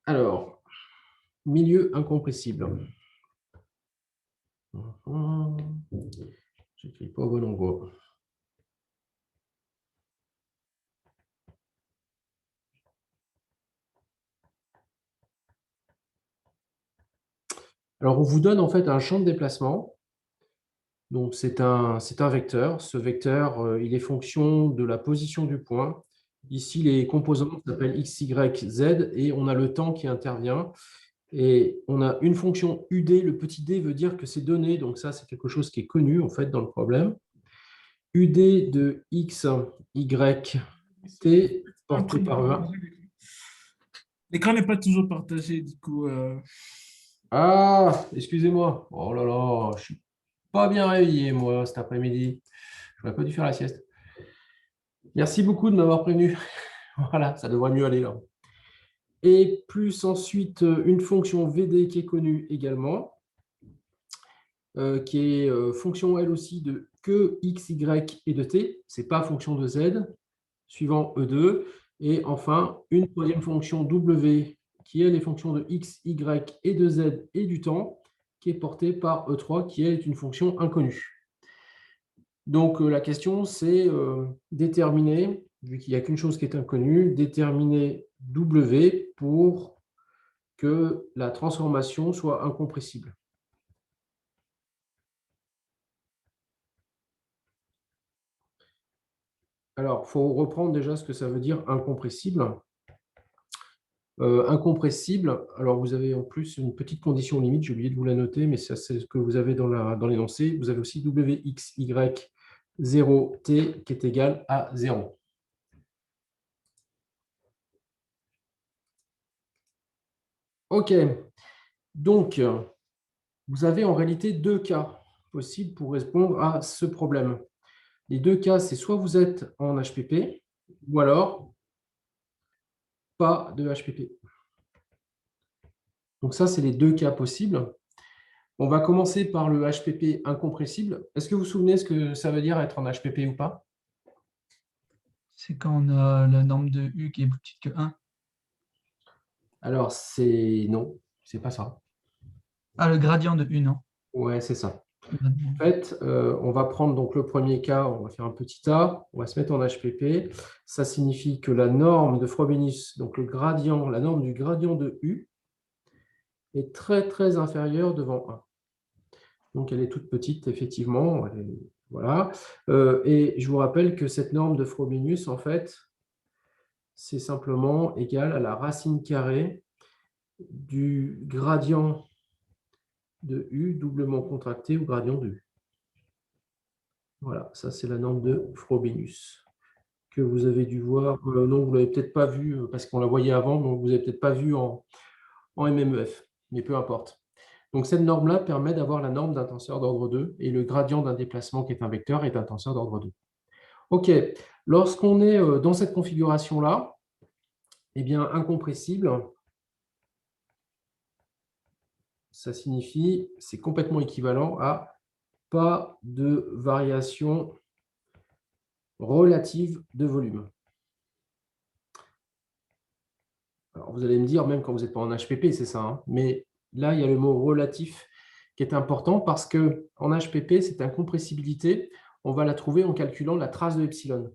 Alors, milieu incompressible. J'écris pas au bon endroit. Alors, on vous donne en fait un champ de déplacement. Donc, c'est un vecteur. Ce vecteur, il est fonction de la position du point. Ici, les composants s'appellent x, y, z et on a le temps qui intervient. Et on a une fonction UD. Le petit d veut dire que c'est donné. Donc, ça, c'est quelque chose qui est connu en fait dans le problème. UD de x, y, t porté par 20. L'écran n'est pas toujours partagé, du coup. Ah, excusez-moi. Oh là là, je suis pas bien réveillé, moi, cet après-midi. J'aurais pas dû faire la sieste. Merci beaucoup de m'avoir prévenu. Voilà, ça devrait mieux aller là. Et plus ensuite, une fonction VD qui est connue également, qui est fonction elle aussi de que x, y et de t. Ce n'est pas fonction de z, suivant E2. Et enfin, une troisième fonction W qui est les fonctions de x, y et de z et du temps, qui est portée par E3, qui est une fonction inconnue. Donc, la question, c'est déterminer, vu qu'il n'y a qu'une chose qui est inconnue, déterminer W pour que la transformation soit incompressible. Alors, il faut reprendre déjà ce que ça veut dire incompressible. Incompressible, alors vous avez en plus une petite condition limite, j'ai oublié de vous la noter, mais ça c'est ce que vous avez dans l'énoncé. Vous avez aussi WXY 0T qui est égal à 0. OK, donc vous avez en réalité deux cas possibles pour répondre à ce problème. Les deux cas, c'est soit vous êtes en HPP, ou alors pas de HPP. Donc ça, c'est les deux cas possibles. On va commencer par le HPP incompressible. Est-ce que vous vous souvenez ce que ça veut dire être en HPP ou pas? C'est quand on a la norme de U qui est plus petite que 1. Alors, c'est non, c'est pas ça. Ah, le gradient de U, non? Ouais, c'est ça. Gradient. En fait, on va prendre donc le premier cas, on va faire un petit a, on va se mettre en HPP. Ça signifie que la norme de Frobenius, donc le gradient, la norme du gradient de U, est très très inférieure devant 1. Donc, elle est toute petite, effectivement. Voilà. Et je vous rappelle que cette norme de Frobenius, en fait, c'est simplement égal à la racine carrée du gradient de U doublement contracté au gradient de U. Voilà, ça c'est la norme de Frobenius que vous avez dû voir. Non, vous ne l'avez peut-être pas vu parce qu'on la voyait avant, donc vous n'avez peut-être pas vu en MMEF, mais peu importe. Donc cette norme-là permet d'avoir la norme d'un tenseur d'ordre 2 et le gradient d'un déplacement qui est un vecteur est un tenseur d'ordre 2. OK, lorsqu'on est dans cette configuration-là, eh bien incompressible, ça signifie, c'est complètement équivalent à pas de variation relative de volume. Alors, vous allez me dire, même quand vous n'êtes pas en HPP, c'est ça, hein, mais là, il y a le mot relatif qui est important parce qu'en HPP, cette incompressibilité, on va la trouver en calculant la trace de epsilon.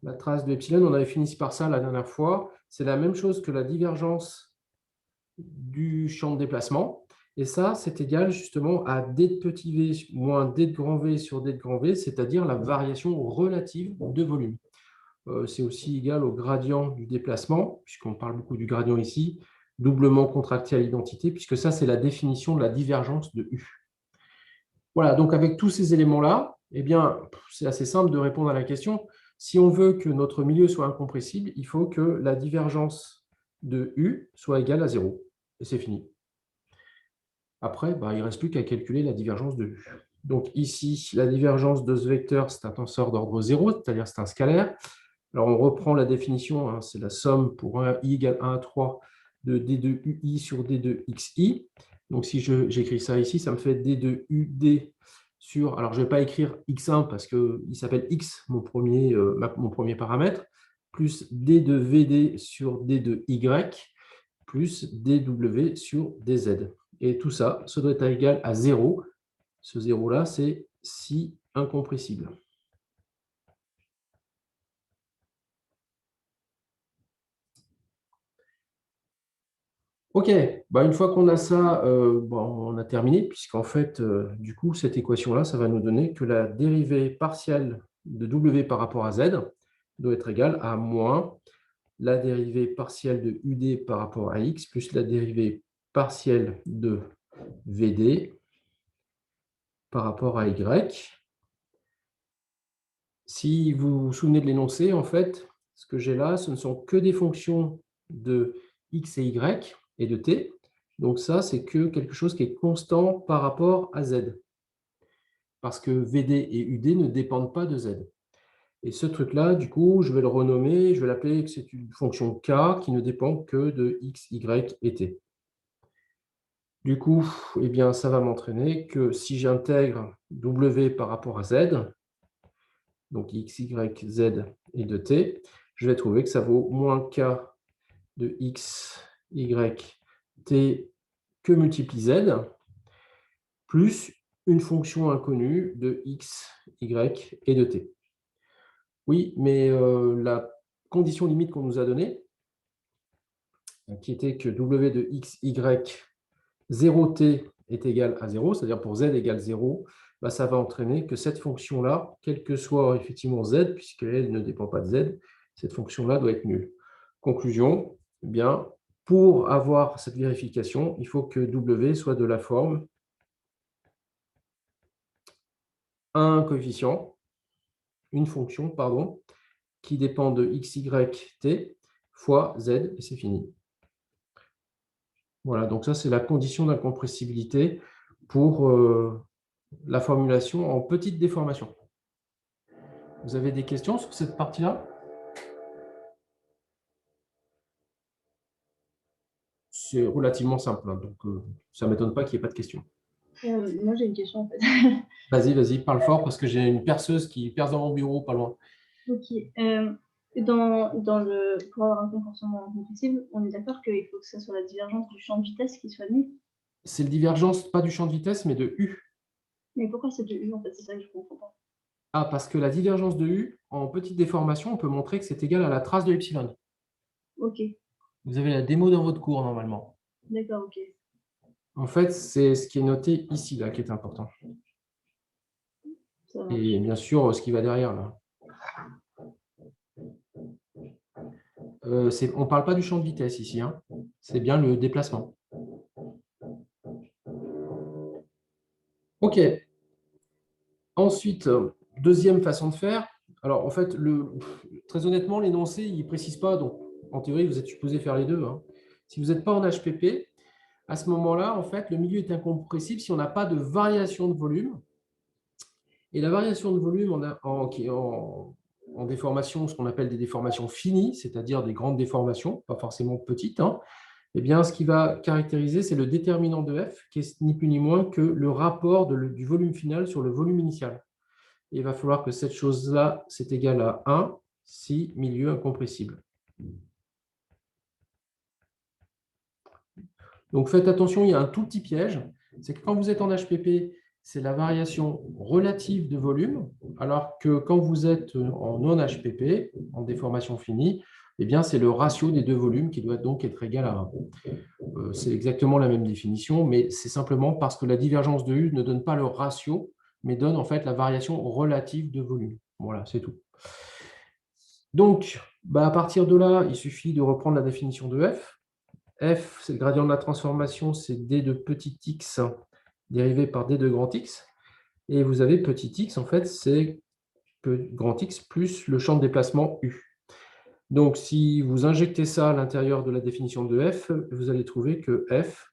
La trace de epsilon, on avait fini par ça la dernière fois. C'est la même chose que la divergence du champ de déplacement. Et ça, c'est égal justement à d de petit v moins d de grand V sur d de grand V, c'est-à-dire la variation relative de volume. C'est aussi égal au gradient du déplacement, puisqu'on parle beaucoup du gradient ici, doublement contracté à l'identité, puisque ça, c'est la définition de la divergence de U. Voilà, donc avec tous ces éléments-là, eh bien, c'est assez simple de répondre à la question. Si on veut que notre milieu soit incompressible, il faut que la divergence de U soit égale à 0. Et c'est fini. Après, il ne reste plus qu'à calculer la divergence de U. Donc ici, la divergence de ce vecteur, c'est un tenseur d'ordre 0, c'est-à-dire c'est un scalaire. Alors, on reprend la définition, hein, c'est la somme pour un i égale 1 à 3 de d de ui sur d de xi. Donc, si j'écris ça ici, ça me fait d de ud sur... Alors, je ne vais pas écrire x1 parce qu'il s'appelle x, mon premier paramètre, plus d de vd sur d de y. plus dw sur dz. Et tout ça, ça doit être égal à 0. Ce 0-là, c'est si incompressible. OK, bah, une fois qu'on a ça, on a terminé, puisqu'en fait, du coup, cette équation-là, ça va nous donner que la dérivée partielle de w par rapport à z doit être égale à moins la dérivée partielle de ud par rapport à x plus la dérivée partielle de vd par rapport à y. Si vous vous souvenez de l'énoncé, en fait, ce que j'ai là, ce ne sont que des fonctions de x et y et de t. Donc ça, c'est que quelque chose qui est constant par rapport à z. Parce que vd et ud ne dépendent pas de z. Et ce truc-là, du coup, je vais le renommer, je vais l'appeler que c'est une fonction k qui ne dépend que de x, y et t. Du coup, eh bien, ça va m'entraîner que si j'intègre w par rapport à z, donc x, y, z et de t, je vais trouver que ça vaut moins k de x, y, t que multiplie z, plus une fonction inconnue de x, y et de t. Oui, mais la condition limite qu'on nous a donnée, qui était que w de x, y, 0t est égal à 0, c'est-à-dire pour z égale 0, bah, ça va entraîner que cette fonction-là, quel que soit effectivement z, puisqu'elle ne dépend pas de z, cette fonction-là doit être nulle. Conclusion, eh bien, pour avoir cette vérification, il faut que w soit de la forme un coefficient, une fonction, pardon, qui dépend de x, y, t fois z, et c'est fini. Voilà, donc ça, c'est la condition d'incompressibilité pour la formulation en petite déformation. Vous avez des questions sur cette partie-là? C'est relativement simple, hein, donc ça ne m'étonne pas qu'il n'y ait pas de questions. Moi, j'ai une question en fait. Vas-y, parle fort parce que j'ai une perceuse qui perce dans mon bureau, pas loin. Ok. Pour avoir un comportement incompressible, on est d'accord qu'il faut que ce soit la divergence du champ de vitesse qui soit nulle. C'est la divergence, pas du champ de vitesse, mais de U. Mais pourquoi c'est de U en fait? C'est ça que je ne comprends pas. Ah, parce que la divergence de U, en petite déformation, on peut montrer que c'est égal à la trace de epsilon. Ok, Vous avez la démo dans votre cours, normalement. d'accord, ok. En fait, c'est ce qui est noté ici, là, qui est important. Ça marche. Et bien sûr, ce qui va derrière, là. On ne parle pas du champ de vitesse ici, hein. C'est bien le déplacement. OK. Ensuite, deuxième façon de faire. Alors, en fait, très honnêtement, l'énoncé, il ne précise pas. Donc, en théorie, vous êtes supposé faire les deux, hein. Si vous n'êtes pas en HPP, à ce moment-là, en fait, le milieu est incompressible si on n'a pas de variation de volume. Et la variation de volume en déformation, ce qu'on appelle des déformations finies, c'est-à-dire des grandes déformations, pas forcément petites, hein, eh bien, ce qui va caractériser, c'est le déterminant de f, qui est ni plus ni moins que le rapport du volume final sur le volume initial. Et il va falloir que cette chose-là, c'est égal à 1 si milieu incompressible. Donc, faites attention, il y a un tout petit piège. C'est que quand vous êtes en HPP, c'est la variation relative de volume, alors que quand vous êtes en non-HPP, en déformation finie, eh bien, c'est le ratio des deux volumes qui doit donc être égal à 1. C'est exactement la même définition, mais c'est simplement parce que la divergence de U ne donne pas le ratio, mais donne en fait la variation relative de volume. Voilà, c'est tout. Donc, à partir de là, il suffit de reprendre la définition de F. F, c'est le gradient de la transformation, c'est d de petit x dérivé par d de grand X. Et vous avez petit x, en fait, c'est grand X plus le champ de déplacement U. Donc, si vous injectez ça à l'intérieur de la définition de F, vous allez trouver que F,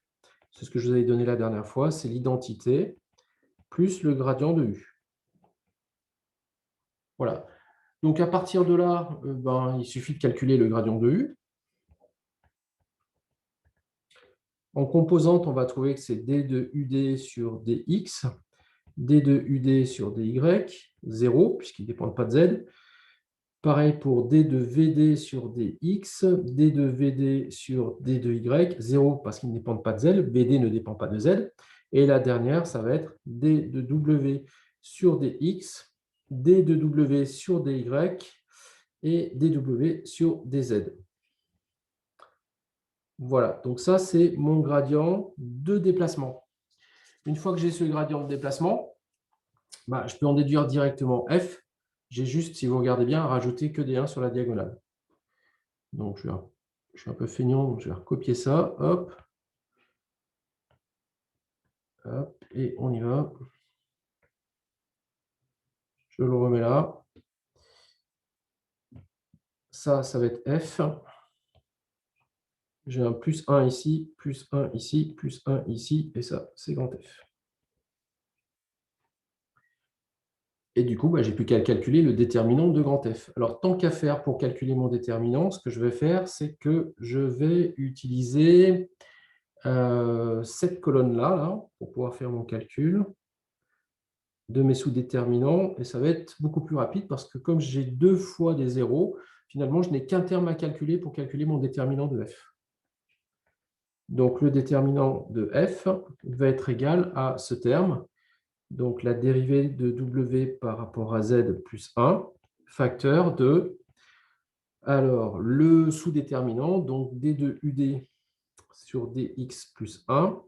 c'est ce que je vous avais donné la dernière fois, c'est l'identité plus le gradient de U. Voilà. Donc, à partir de là, il suffit de calculer le gradient de U. En composante, on va trouver que c'est d de ud sur dx, d de ud sur dy, 0, puisqu'ils ne dépendent pas de z, Pareil pour d de VD sur DX, d de VD sur d de Y, 0 parce qu'ils ne dépendent pas de Z, VD ne dépend pas de Z. Et la dernière, ça va être d de W sur DX, d de W sur DY et dW sur DZ. Voilà, donc ça, c'est mon gradient de déplacement. Une fois que j'ai ce gradient de déplacement, je peux en déduire directement F. J'ai juste, si vous regardez bien, rajouter que des 1 sur la diagonale. Donc, je suis un peu feignant, donc je vais recopier ça. Hop. Hop, et on y va. Je le remets là. Ça va être F. J'ai un plus 1 ici, plus 1 ici, plus 1 ici, et ça, c'est grand F. Et du coup, j'ai plus qu'à calculer le déterminant de grand F. Alors, tant qu'à faire pour calculer mon déterminant, ce que je vais faire, c'est que je vais utiliser cette colonne-là là, pour pouvoir faire mon calcul de mes sous-déterminants. Et ça va être beaucoup plus rapide parce que comme j'ai 2 fois des zéros, finalement, je n'ai qu'un terme à calculer pour calculer mon déterminant de F. Donc, le déterminant de F va être égal à ce terme. Donc, la dérivée de W par rapport à Z plus 1, facteur de, alors, le sous-déterminant, donc D de UD sur DX plus 1,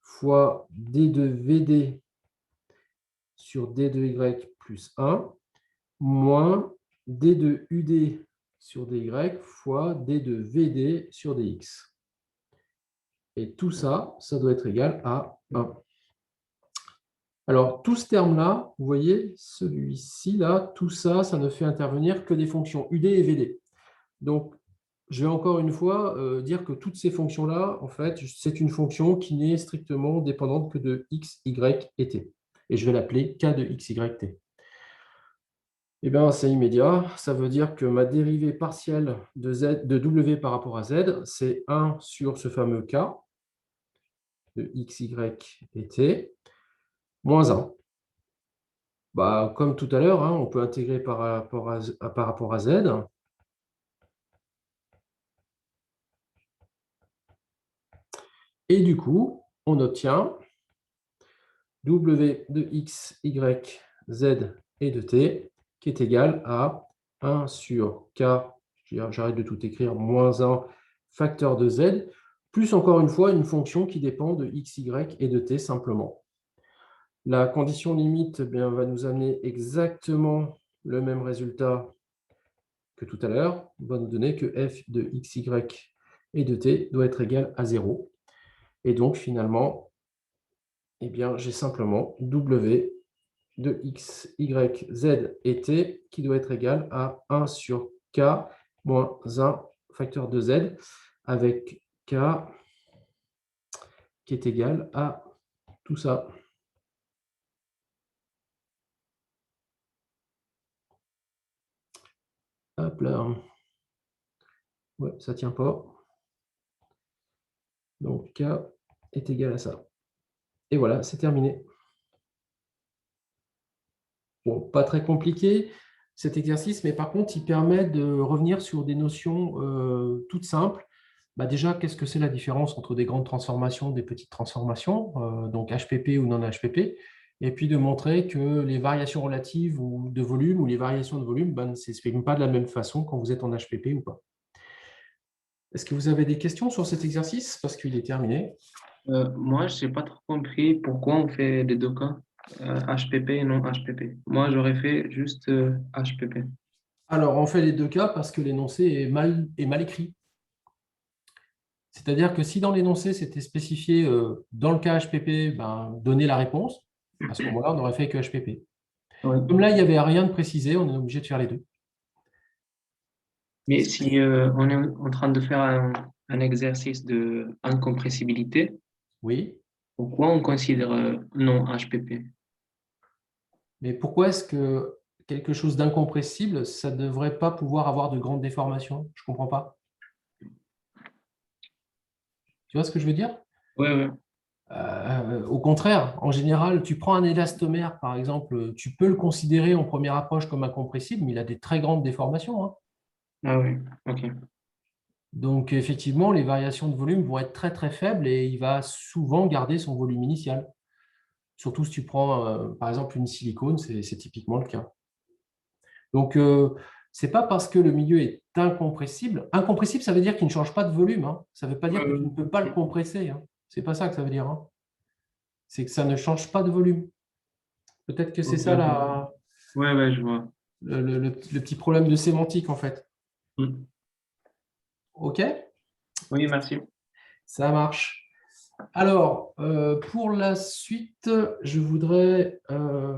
fois D de VD sur D de Y plus 1, moins D de UD sur DY fois D de VD sur DX. Et tout ça, ça doit être égal à 1. Alors, tout ce terme-là, vous voyez, celui-ci, là, tout ça, ça ne fait intervenir que des fonctions UD et VD. Donc, je vais encore une fois dire que toutes ces fonctions-là, en fait, c'est une fonction qui n'est strictement dépendante que de x, y et t. Et je vais l'appeler k de x, y, t. Eh bien, c'est immédiat. Ça veut dire que ma dérivée partielle de w par rapport à z, c'est 1 sur ce fameux k de x, y et t, moins 1. Comme tout à l'heure, on peut intégrer par rapport à z. Et du coup, on obtient w de x, y, z et de t qui est égal à 1 sur k, j'arrête de tout écrire, moins 1 facteur de z, plus encore une fois une fonction qui dépend de x, y et de t simplement. La condition limite va nous amener exactement le même résultat que tout à l'heure, va nous donner que f de x, y et de t doit être égal à 0. Et donc finalement, j'ai simplement w de x, y, z et t qui doit être égal à 1 sur k moins 1 facteur de z avec k qui est égal à tout ça. Hop là. Ouais, ça ne tient pas. Donc k est égal à ça. Et voilà, c'est terminé. Bon, pas très compliqué cet exercice, mais par contre, il permet de revenir sur des notions toutes simples. Déjà, qu'est-ce que c'est la différence entre des grandes transformations, des petites transformations, donc HPP ou non HPP, et puis de montrer que les variations relatives ou de volume ou les variations de volume ne s'expriment pas de la même façon quand vous êtes en HPP ou pas. Est-ce que vous avez des questions sur cet exercice? Parce qu'il est terminé. Moi, je n'ai pas trop compris pourquoi on fait les deux cas, HPP et non HPP. Moi, j'aurais fait juste HPP. Alors, on fait les deux cas parce que l'énoncé est mal écrit. C'est-à-dire que si dans l'énoncé, c'était spécifié dans le cas HPP, donner la réponse, à ce moment-là, on aurait fait que HPP. Ouais. Comme là, il n'y avait rien de précisé, on est obligé de faire les deux. Mais si on est en train de faire un exercice de incompressibilité, Oui, pourquoi on considère non HPP? mais pourquoi est-ce que quelque chose d'incompressible, ça ne devrait pas pouvoir avoir de grandes déformations? Je ne comprends pas. Tu vois ce que je veux dire? Oui, oui. Au contraire, en général, tu prends un élastomère, par exemple, tu peux le considérer en première approche comme incompressible, mais il a des très grandes déformations, hein. Ah oui, ok. Donc, effectivement, les variations de volume vont être très, très faibles et il va souvent garder son volume initial. Surtout si tu prends, par exemple, une silicone, c'est typiquement le cas. Donc, ce n'est pas parce que le milieu est incompressible. Incompressible, ça veut dire qu'il ne change pas de volume, hein. Ça ne veut pas dire que tu ne peux pas le compresser, hein. Ce n'est pas ça que ça veut dire, hein. C'est que ça ne change pas de volume. Peut-être que c'est Ok, ça ok. Ouais, ouais, je vois. le petit problème de sémantique, en fait. Mm. OK? Oui, merci. Ça marche. Alors, pour la suite, je voudrais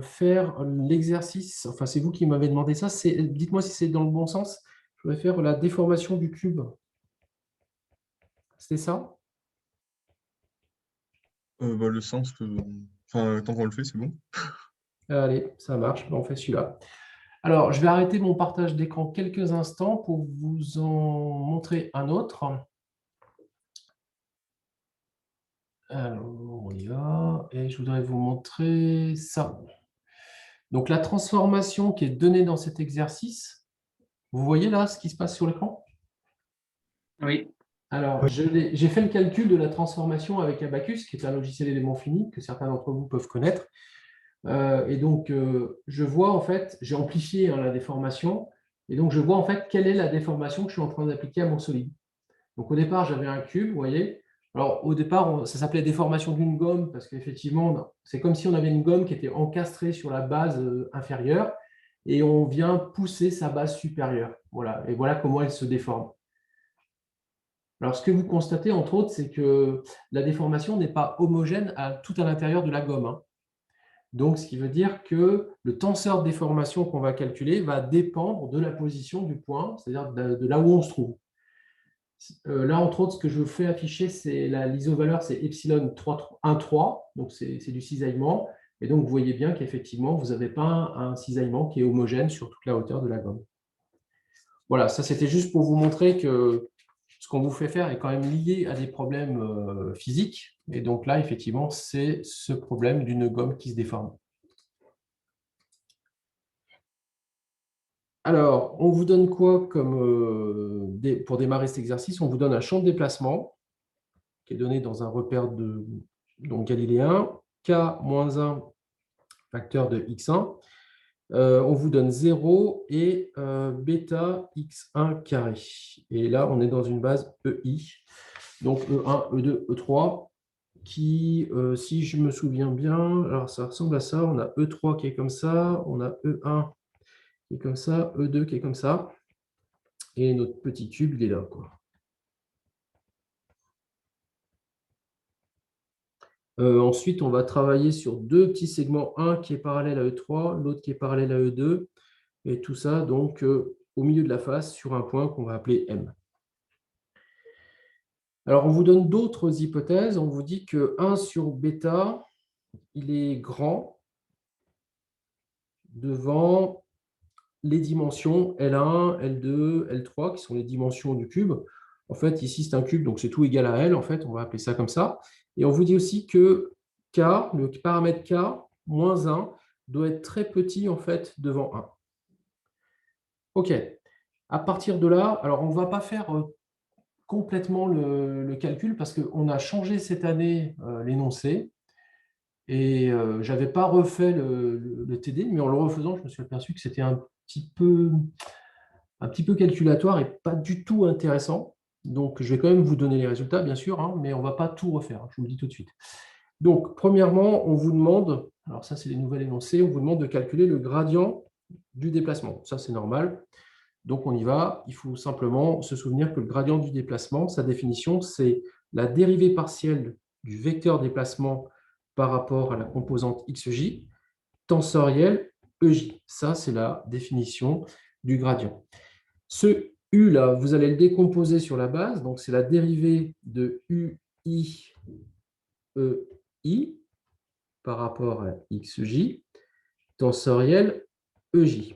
faire l'exercice. Enfin, c'est vous qui m'avez demandé ça. Dites-moi si c'est dans le bon sens. Je voudrais faire la déformation du cube. C'était ça? Bah, le sens que. Enfin, tant qu'on le fait, c'est bon. Allez, ça marche. On fait celui-là. Alors, je vais arrêter mon partage d'écran quelques instants pour vous en montrer un autre. Alors, on y va. Et je voudrais vous montrer ça. Donc, la transformation qui est donnée dans cet exercice, vous voyez là ce qui se passe sur l'écran? Oui, Alors, j'ai fait le calcul de la transformation avec Abacus, qui est un logiciel élément fini que certains d'entre vous peuvent connaître. Et donc, je vois en fait, j'ai amplifié, hein, la déformation, et donc je vois en fait quelle est la déformation que je suis en train d'appliquer à mon solide. Donc, au départ, j'avais un cube, vous voyez. Alors, au départ, ça s'appelait déformation d'une gomme, parce qu'effectivement, c'est comme si on avait une gomme qui était encastrée sur la base inférieure, et on vient pousser sa base supérieure. Voilà, et voilà comment elle se déforme. Alors, ce que vous constatez, entre autres, c'est que la déformation n'est pas homogène tout à l'intérieur de la gomme, hein. Donc, ce qui veut dire que le tenseur de déformation qu'on va calculer va dépendre de la position du point, c'est-à-dire de là où on se trouve. Là, entre autres, ce que je fais afficher, c'est l'isovaleur, c'est epsilon 1,3, donc c'est du cisaillement. Et donc, vous voyez bien qu'effectivement, vous n'avez pas un cisaillement qui est homogène sur toute la hauteur de la gomme. Voilà, ça c'était juste pour vous montrer que ce qu'on vous fait faire est quand même lié à des problèmes physiques. Et donc là, effectivement, c'est ce problème d'une gomme qui se déforme. Alors, on vous donne quoi comme pour démarrer cet exercice? On vous donne un champ de déplacement qui est donné dans un repère donc galiléen, k-1 facteur de x1. On vous donne 0 et bêta x1 carré. Et là, on est dans une base EI. Donc E1, E2, E3, qui, si je me souviens bien, alors ça ressemble à ça. On a E3 qui est comme ça, on a E1 qui est comme ça, E2 qui est comme ça. Et notre petit cube, il est là, quoi. Ensuite, on va travailler sur deux petits segments, un qui est parallèle à E3, l'autre qui est parallèle à E2, et tout ça donc au milieu de la face sur un point qu'on va appeler M. Alors, on vous donne d'autres hypothèses. On vous dit que 1 sur bêta, il est grand devant les dimensions L1, L2, L3, qui sont les dimensions du cube. En fait, ici, c'est un cube, donc c'est tout égal à L. En fait, on va appeler ça comme ça. Et on vous dit aussi que K, le paramètre K, moins 1, doit être très petit, en fait, devant 1. OK. À partir de là, alors on ne va pas faire complètement le calcul parce qu'on a changé cette année l'énoncé. Et je n'avais pas refait le TD, mais en le refaisant, je me suis aperçu que c'était un petit peu calculatoire et pas du tout intéressant. Donc, je vais quand même vous donner les résultats, bien sûr, hein, mais on ne va pas tout refaire, je vous le dis tout de suite. Donc, premièrement, on vous demande, alors ça, c'est les nouvelles énoncés, on vous demande de calculer le gradient du déplacement. Ça, c'est normal. Donc, on y va. Il faut simplement se souvenir que le gradient du déplacement, sa définition, c'est la dérivée partielle du vecteur déplacement par rapport à la composante xj, tensorielle EJ. Ça, c'est la définition du gradient. Ce U, là, vous allez le décomposer sur la base. Donc, c'est la dérivée de UI EI par rapport à xj, tensorielle EJ.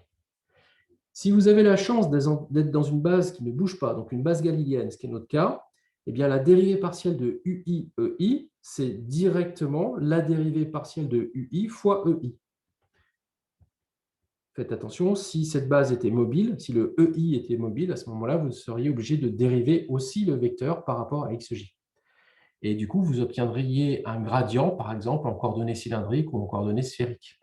Si vous avez la chance d'être dans une base qui ne bouge pas, donc une base galiléenne, ce qui est notre cas, Eh bien, la dérivée partielle de UI, EI, c'est directement la dérivée partielle de UI fois EI. Faites attention, si cette base était mobile, si le EI était mobile, à ce moment-là, vous seriez obligé de dériver aussi le vecteur par rapport à XJ. Et du coup, vous obtiendriez un gradient, par exemple, en coordonnées cylindriques ou en coordonnées sphériques.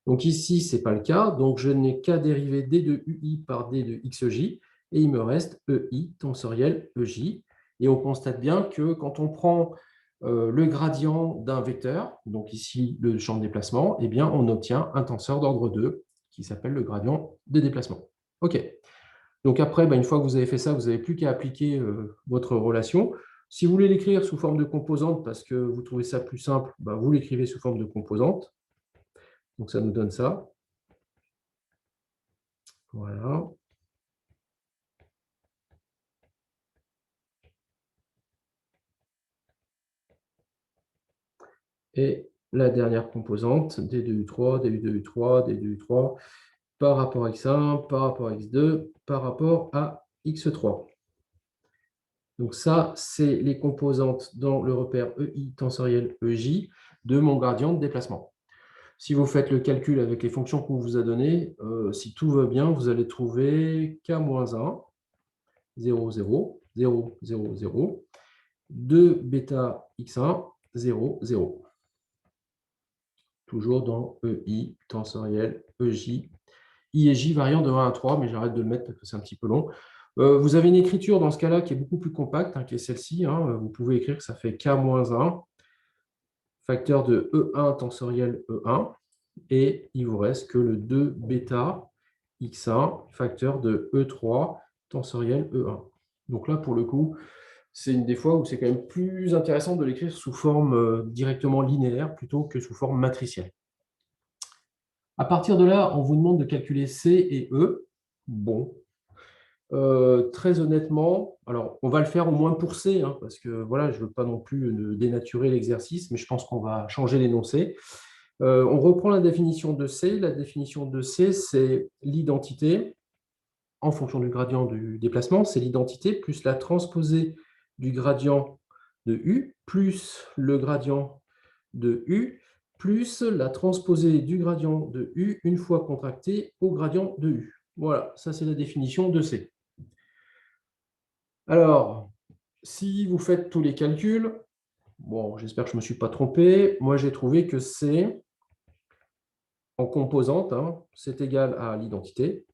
Donc ici, ce n'est pas le cas, donc je n'ai qu'à dériver d de UI par d de XJ, et il me reste EI tensoriel EJ. Et on constate bien que quand on prend le gradient d'un vecteur, donc ici le champ de déplacement, eh bien, on obtient un tenseur d'ordre 2 qui s'appelle le gradient de déplacement. OK. Donc après, une fois que vous avez fait ça, vous n'avez plus qu'à appliquer votre relation. Si vous voulez l'écrire sous forme de composante parce que vous trouvez ça plus simple, vous l'écrivez sous forme de composante. Donc ça nous donne ça. Voilà. Et la dernière composante, D2U3, D2U3, D2U3, par rapport à X1, par rapport à X2, par rapport à X3. Donc ça, c'est les composantes dans le repère EI tensoriel EJ de mon gradient de déplacement. Si vous faites le calcul avec les fonctions qu'on vous a données, si tout va bien, vous allez trouver K-1, 0, 0, 0, 0, 0, 2 bêta X1, 0, 0. Toujours dans EI tensoriel EJ. I et J variant de 1 à 3, mais j'arrête de le mettre parce que c'est un petit peu long. Vous avez une écriture dans ce cas-là qui est beaucoup plus compacte, qui est celle-ci. Vous pouvez écrire que ça fait K-1, facteur de E1 tensoriel E1, et il vous reste que le 2 bêta X1, facteur de E3 tensoriel E1. Donc là, pour le coup, c'est une des fois où c'est quand même plus intéressant de l'écrire sous forme directement linéaire plutôt que sous forme matricielle. À partir de là, on vous demande de calculer C et E. Bon, très honnêtement, alors on va le faire au moins pour C, parce que voilà, je ne veux pas non plus dénaturer l'exercice, mais je pense qu'on va changer l'énoncé. On reprend la définition de C. La définition de C, c'est l'identité en fonction du gradient du déplacement, c'est l'identité plus la transposée du gradient de U, plus le gradient de U, plus la transposée du gradient de U une fois contracté au gradient de U. Voilà, ça c'est la définition de C. Alors, si vous faites tous les calculs, bon, j'espère que je ne me suis pas trompé, moi j'ai trouvé que C, en composante, c'est égal à l'identité.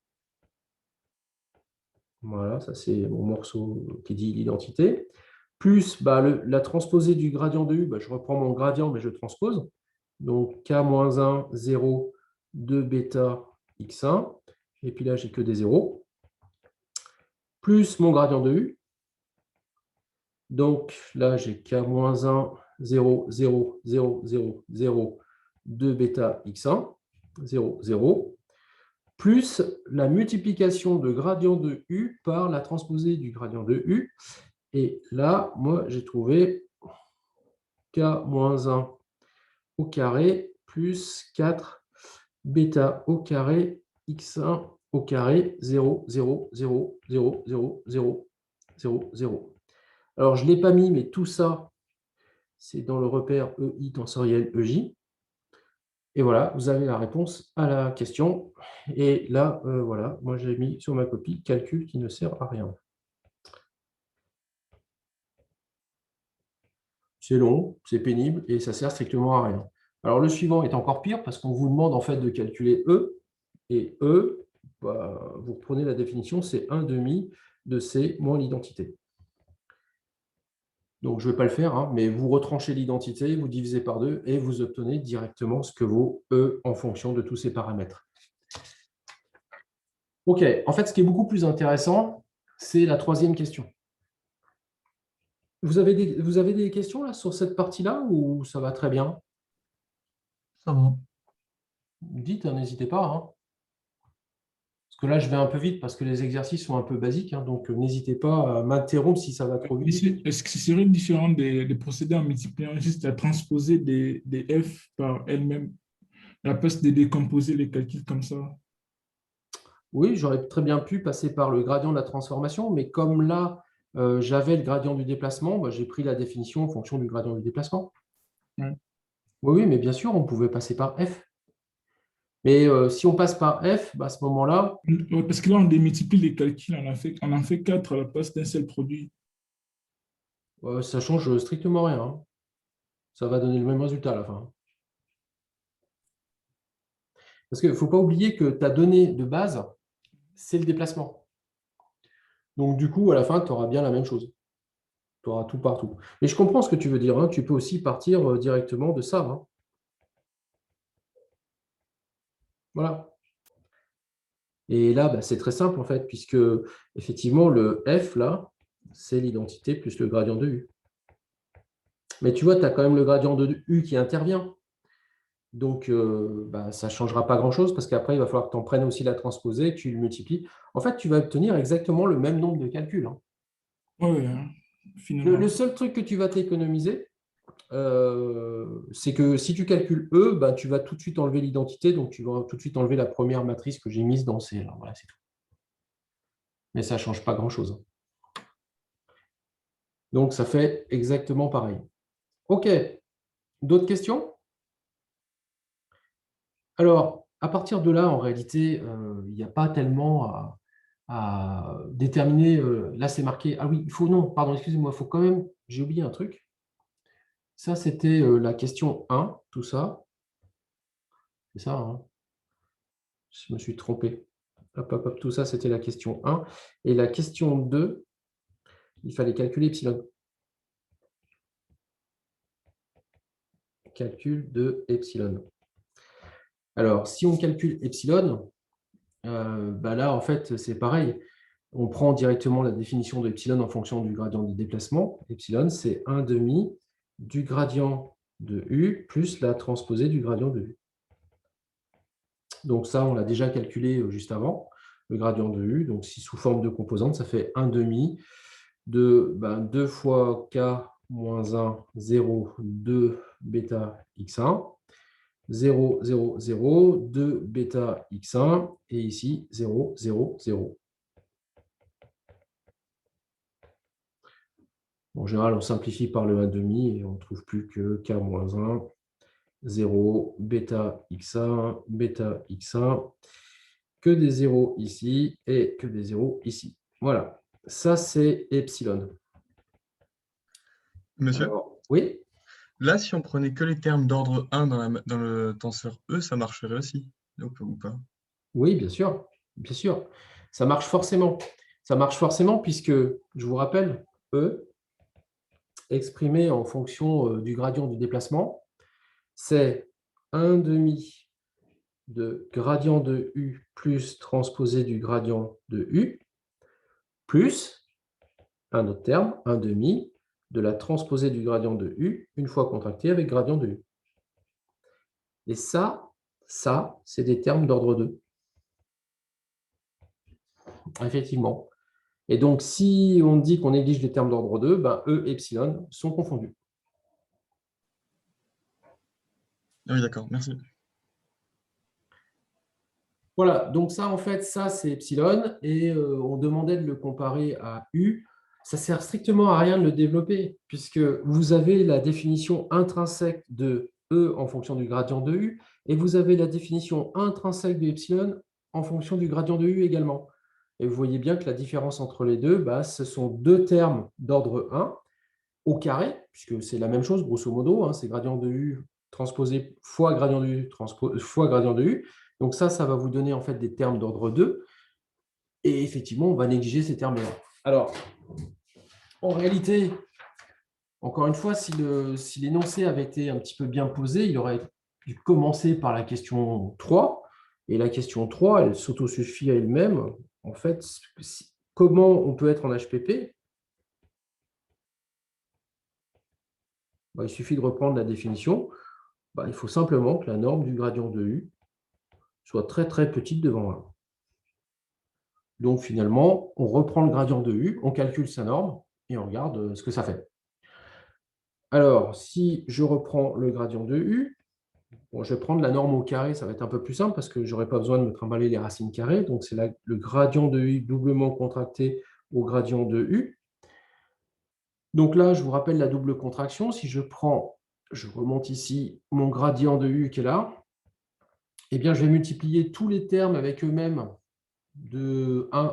Voilà, ça c'est mon morceau qui dit l'identité. Plus la transposée du gradient de U, je reprends mon gradient, mais je transpose. Donc K-1, 0, 2 bêta X1. Et puis là, j'ai que des zéros. Plus mon gradient de U. Donc là, j'ai K-1, 0, 0, 0, 0, 0, 2 bêta X1, 0, 0. Plus la multiplication de gradient de U par la transposée du gradient de U. Et là, moi, j'ai trouvé K-1 au carré plus 4 bêta au carré X1 au carré 0, 0, 0, 0, 0, 0, 0, 0. Alors, je ne l'ai pas mis, mais tout ça, c'est dans le repère EI tensoriel EJ. Et voilà, vous avez la réponse à la question. Et là, voilà, moi j'ai mis sur ma copie calcul qui ne sert à rien. C'est long, c'est pénible et ça sert strictement à rien. Alors le suivant est encore pire parce qu'on vous demande en fait de calculer E. Et E, vous prenez la définition, c'est 1/2 de C moins l'identité. Donc, je ne vais pas le faire, mais vous retranchez l'identité, vous divisez par 2 et vous obtenez directement ce que vaut E en fonction de tous ces paramètres. OK, en fait, ce qui est beaucoup plus intéressant, c'est la troisième question. Vous avez des questions là, sur cette partie-là ou ça va très bien? Ça va. Dites, n'hésitez pas. Parce que là, je vais un peu vite parce que les exercices sont un peu basiques, donc n'hésitez pas à m'interrompre si ça va trop vite. Est-ce que ce serait différent des procédés en multipliant juste à transposer des f par elles-mêmes, à la place de décomposer les calculs comme ça? Oui, j'aurais très bien pu passer par le gradient de la transformation, mais comme là, j'avais le gradient du déplacement, bah, j'ai pris la définition en fonction du gradient du déplacement. Ouais. Oui, mais bien sûr, on pouvait passer par f. Mais si on passe par f, bah, à ce moment-là, Ouais, parce que là, on démultiplie les calculs, on en fait 4 à la place d'un seul produit. ça change strictement rien, hein. Ça va donner le même résultat à la fin. Parce qu'il ne faut pas oublier que ta donnée de base, c'est le déplacement. Donc, du coup, à la fin, tu auras bien la même chose. Tu auras tout partout. Mais je comprends ce que tu veux dire, hein. Tu peux aussi partir directement de ça, hein. Voilà. Et là, bah, c'est très simple, en fait, puisque, effectivement, le f, là, c'est l'identité plus le gradient de u. Mais tu vois, tu as quand même le gradient de u qui intervient. Donc, bah, ça ne changera pas grand-chose parce qu'après, il va falloir que tu en prennes aussi la transposée, que tu le multiplies. En fait, tu vas obtenir exactement le même nombre de calculs, hein. Ouais, hein, Le finalement. seul truc que tu vas t'économiser, c'est que si tu calcules E, bah, tu vas tout de suite enlever l'identité, donc tu vas tout de suite enlever la première matrice que j'ai mise dans C. Là. Voilà, c'est tout. Mais ça ne change pas grand-chose. Donc, ça fait exactement pareil. OK. D'autres questions? Alors, à partir de là, en réalité, il n'y a pas tellement à déterminer. Là, c'est marqué. Ah oui, il faut. Non, pardon, excusez-moi, il faut quand même. J'ai oublié un truc. Ça, c'était la question 1, tout ça. C'est ça, hein? Je me suis trompé. Hop, hop, hop, tout ça, c'était la question 1. Et la question 2, il fallait calculer epsilon. Calcul de epsilon. Alors, si on calcule epsilon, bah là, en fait, c'est pareil. On prend directement la définition de epsilon en fonction du gradient de déplacement. Epsilon, c'est 1 demi du gradient de U plus la transposée du gradient de U. Donc ça, on l'a déjà calculé juste avant, le gradient de U. Donc si sous forme de composante, ça fait 1 demi de 2 fois k moins 1, 0, 2 bêta x1, 0, 0, 0, 2 bêta x1, et ici 0, 0, 0. En général, on simplifie par le 1,5 et on ne trouve plus que k-1, 0, bêta x1, que des 0 ici et que des 0 ici. Voilà, ça c'est epsilon. Monsieur, Alors, oui, là, si on prenait que les termes d'ordre 1 dans le tenseur E, ça marcherait aussi, ou pas? oui, bien sûr, bien sûr. Ça marche forcément. Ça marche forcément puisque, je vous rappelle, E, exprimé en fonction du gradient du déplacement, c'est 1 demi de gradient de U plus transposé du gradient de U, plus un autre terme, 1 demi, de la transposée du gradient de U, une fois contracté avec gradient de U. Et ça, c'est des termes d'ordre 2. Effectivement. Et donc, si on dit qu'on néglige les termes d'ordre 2, ben, E et epsilon sont confondus. Ah oui, d'accord, merci. Voilà, donc ça, en fait, ça, c'est epsilon, et on demandait de le comparer à U. Ça sert strictement à rien de le développer, puisque vous avez la définition intrinsèque de E en fonction du gradient de U, et vous avez la définition intrinsèque de epsilon en fonction du gradient de U également. Et vous voyez bien que la différence entre les deux, bah, ce sont deux termes d'ordre 1 au carré, puisque c'est la même chose, grosso modo, hein, c'est gradient de U transposé fois gradient de U fois gradient de U. Donc ça va vous donner en fait des termes d'ordre 2. Et effectivement, on va négliger ces termes-là. Alors, en réalité, encore une fois, si l'énoncé avait été un petit peu bien posé, il aurait dû commencer par la question 3. Et la question 3, elle s'autosuffit à elle-même. En fait, comment on peut être en HPP? Bah, il suffit de reprendre la définition. Bah, il faut simplement que la norme du gradient de U soit très très petite devant 1. Donc finalement, on reprend le gradient de U, on calcule sa norme et on regarde ce que ça fait. Alors, si je reprends le gradient de U, bon, je vais prendre la norme au carré, ça va être un peu plus simple parce que je n'aurai pas besoin de me trimballer les racines carrées. Donc c'est le gradient de U doublement contracté au gradient de U. Donc là, je vous rappelle la double contraction. Si je remonte ici mon gradient de U qui est là, eh bien, je vais multiplier tous les termes avec eux-mêmes de 1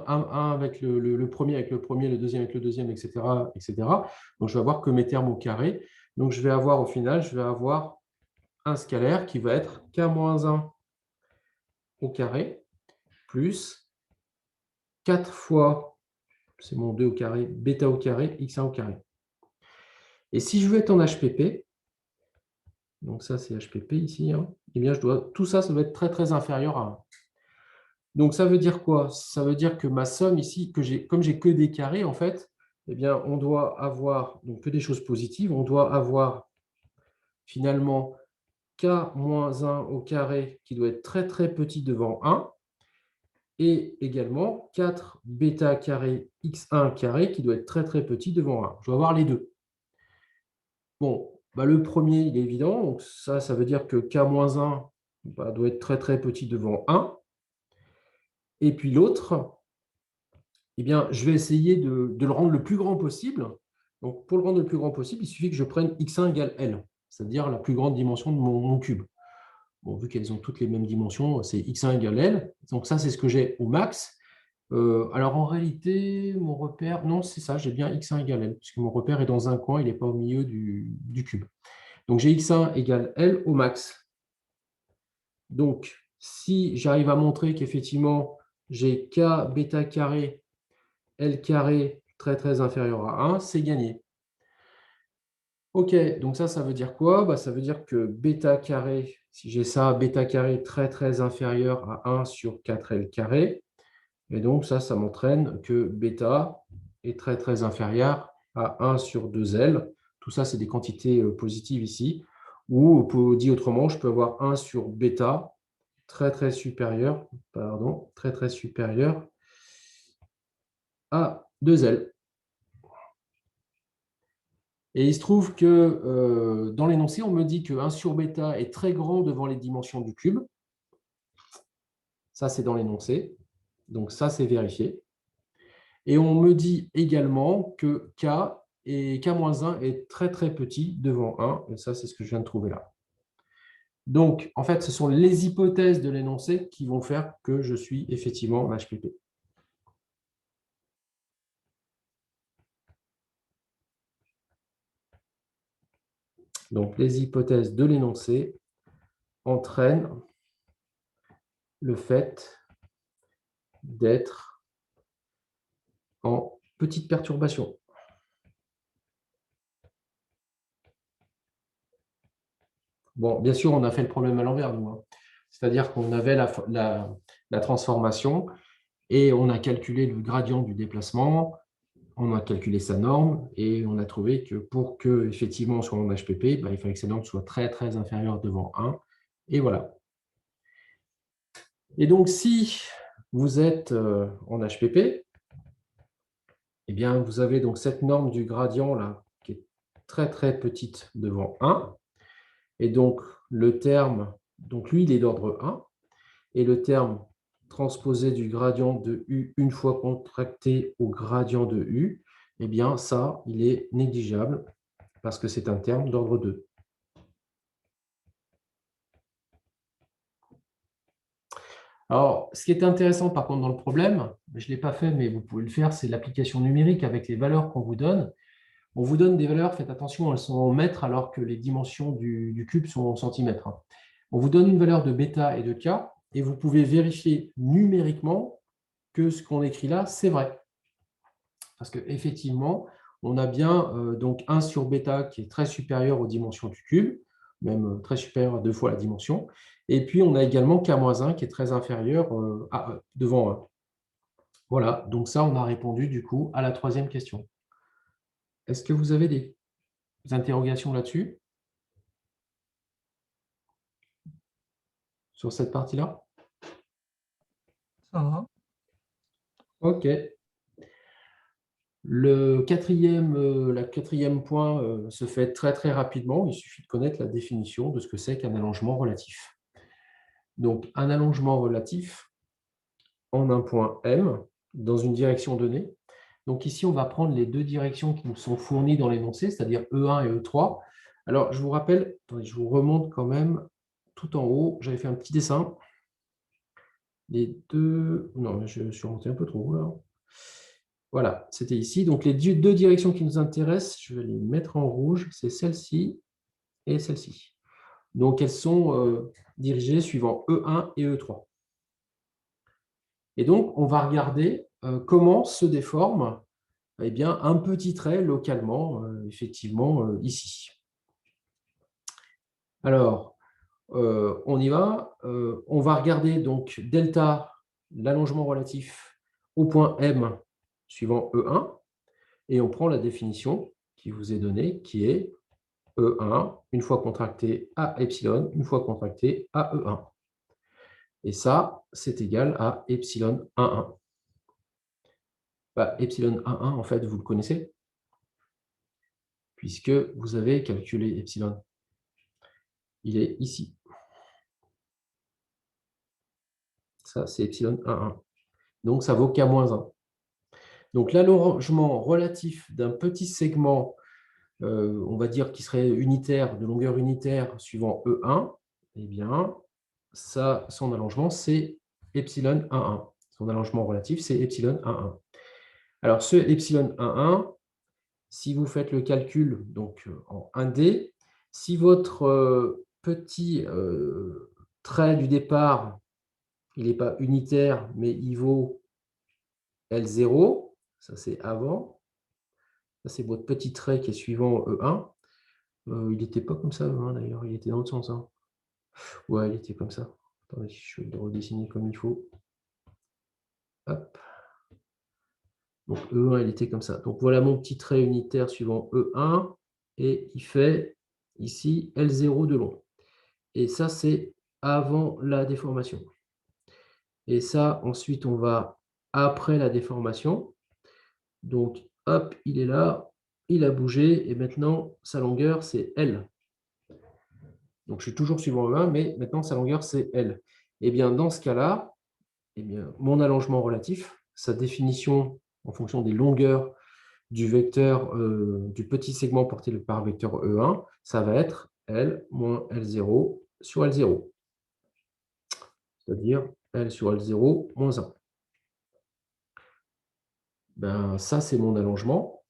avec le premier, avec le premier, le deuxième avec le deuxième, etc., etc. Donc, je vais avoir que mes termes au carré. Donc, je vais avoir au final, je vais avoir un scalaire qui va être k-1 au carré plus 4 fois, c'est mon 2 au carré, bêta au carré, x1 au carré. Et si je veux être en HPP, donc ça c'est HPP ici, hein, eh bien tout ça, ça doit être très très inférieur à 1. Donc ça veut dire quoi? Ça veut dire que ma somme ici, comme j'ai que des carrés en fait, eh bien on doit avoir donc que des choses positives, on doit avoir finalement k-1 au carré qui doit être très très petit devant 1, et également 4 bêta carré x1 carré qui doit être très très petit devant 1. Je dois avoir les deux. Bon, bah, le premier, il est évident. Donc ça veut dire que k-1 doit être très très petit devant 1. Et puis l'autre, eh bien, je vais essayer de le rendre le plus grand possible. Donc pour le rendre le plus grand possible, il suffit que je prenne x1 égale L, c'est-à-dire la plus grande dimension de mon cube. Bon, vu qu'elles ont toutes les mêmes dimensions, c'est x1 égale L. Donc ça, c'est ce que j'ai au max. Alors en réalité, mon repère, non, c'est ça, j'ai bien x1 égale L, puisque mon repère est dans un coin, il n'est pas au milieu du cube. Donc j'ai x1 égale L au max. Donc si j'arrive à montrer qu'effectivement j'ai k bêta carré L carré très très inférieur à 1, c'est gagné. Ok, donc ça veut dire quoi? Bah, ça veut dire que bêta carré, si j'ai ça, bêta carré très très inférieur à 1 sur 4L carré, et donc ça m'entraîne que bêta est très très inférieur à 1 sur 2L. Tout ça, c'est des quantités positives ici. Ou, dit autrement, je peux avoir 1 sur bêta très très supérieur, très très supérieur à 2L. Et il se trouve que dans l'énoncé, on me dit que 1 sur bêta est très grand devant les dimensions du cube. Ça, c'est dans l'énoncé. Donc ça, c'est vérifié. Et on me dit également que k et k-1 est très très petit devant 1. Et ça, c'est ce que je viens de trouver là. Donc, en fait, ce sont les hypothèses de l'énoncé qui vont faire que je suis effectivement en HPP. Donc, les hypothèses de l'énoncé entraînent le fait d'être en petite perturbation. Bon, bien sûr, on a fait le problème à l'envers, nous, hein. C'est-à-dire qu'on avait la transformation et on a calculé le gradient du déplacement, on a calculé sa norme et on a trouvé que pour que effectivement on soit en HPP, il fallait que sa norme soit très très inférieure devant 1. Et voilà. Et donc, si vous êtes en HPP, eh bien, vous avez donc cette norme du gradient là qui est très très petite devant 1. Et donc, le terme, donc lui, il est d'ordre 1. Et le terme transposé du gradient de U une fois contracté au gradient de U, eh bien, ça, il est négligeable parce que c'est un terme d'ordre 2. Alors, ce qui est intéressant, par contre, dans le problème, je ne l'ai pas fait, mais vous pouvez le faire, c'est l'application numérique avec les valeurs qu'on vous donne. On vous donne des valeurs, faites attention, elles sont en mètres alors que les dimensions du cube sont en centimètres. On vous donne une valeur de bêta et de k, et vous pouvez vérifier numériquement que ce qu'on écrit là, c'est vrai. Parce qu'effectivement, on a bien donc 1 sur bêta qui est très supérieur aux dimensions du cube, même très supérieur à 2 fois la dimension. Et puis, on a également k-1 qui est très inférieur devant 1. Voilà, donc ça, on a répondu du coup à la troisième question. Est-ce que vous avez des interrogations là-dessus? Sur cette partie-là? Ça va. OK. Le quatrième point se fait très très rapidement. Il suffit de connaître la définition de ce que c'est qu'un allongement relatif. Donc, un allongement relatif en un point M dans une direction donnée, Donc ici, on va prendre les deux directions qui nous sont fournies dans l'énoncé, c'est-à-dire E1 et E3. Alors, je vous rappelle, attendez, je vous remonte quand même tout en haut. J'avais fait un petit dessin. Les deux... Non, je suis remonté un peu trop haut là. Voilà, c'était ici. Donc, les deux directions qui nous intéressent, je vais les mettre en rouge. C'est celle-ci et celle-ci. Donc, elles sont dirigées suivant E1 et E3. Et donc, on va regarder comment se déforme eh bien, un petit trait localement, effectivement, ici. Alors, on y va. On va regarder donc delta, l'allongement relatif au point M suivant E1, et on prend la définition qui vous est donnée, qui est E1, une fois contracté à epsilon, une fois contracté à E1. Et ça, c'est égal à epsilon 1,1. Bah, epsilon 1,1, en fait, vous le connaissez, puisque vous avez calculé epsilon. Il est ici. Ça, c'est epsilon 1,1. Donc, ça vaut K-1. Donc, l'allongement relatif d'un petit segment, on va dire qui serait unitaire, de longueur unitaire, suivant E1, eh bien, ça, son allongement, c'est epsilon 1,1. Son allongement relatif, c'est epsilon 1,1. Alors, ce epsilon 1,1, si vous faites le calcul donc, en 1D, si votre petit trait du départ, il n'est pas unitaire, mais il vaut L0, ça c'est avant, ça c'est votre petit trait qui est suivant E1. Il n'était pas comme ça, E1 d'ailleurs, il était dans l'autre sens. Hein. Ouais, il était comme ça. Attendez, je vais le redessiner comme il faut. Hop. Donc E1, il était comme ça. Donc voilà mon petit trait unitaire suivant E1, et il fait ici L0 de long. Et ça, c'est avant la déformation. Et ça, ensuite, on va après la déformation. Donc, hop, il est là, il a bougé, et maintenant, sa longueur, c'est L. Donc, je suis toujours suivant E1, mais maintenant, sa longueur, c'est L. Et bien, dans ce cas-là, eh bien, mon allongement relatif, sa définition en fonction des longueurs du vecteur, du petit segment porté par le vecteur E1, ça va être L moins L0 sur L0. C'est-à-dire L sur L0 moins 1. Ben, ça, c'est mon allongement.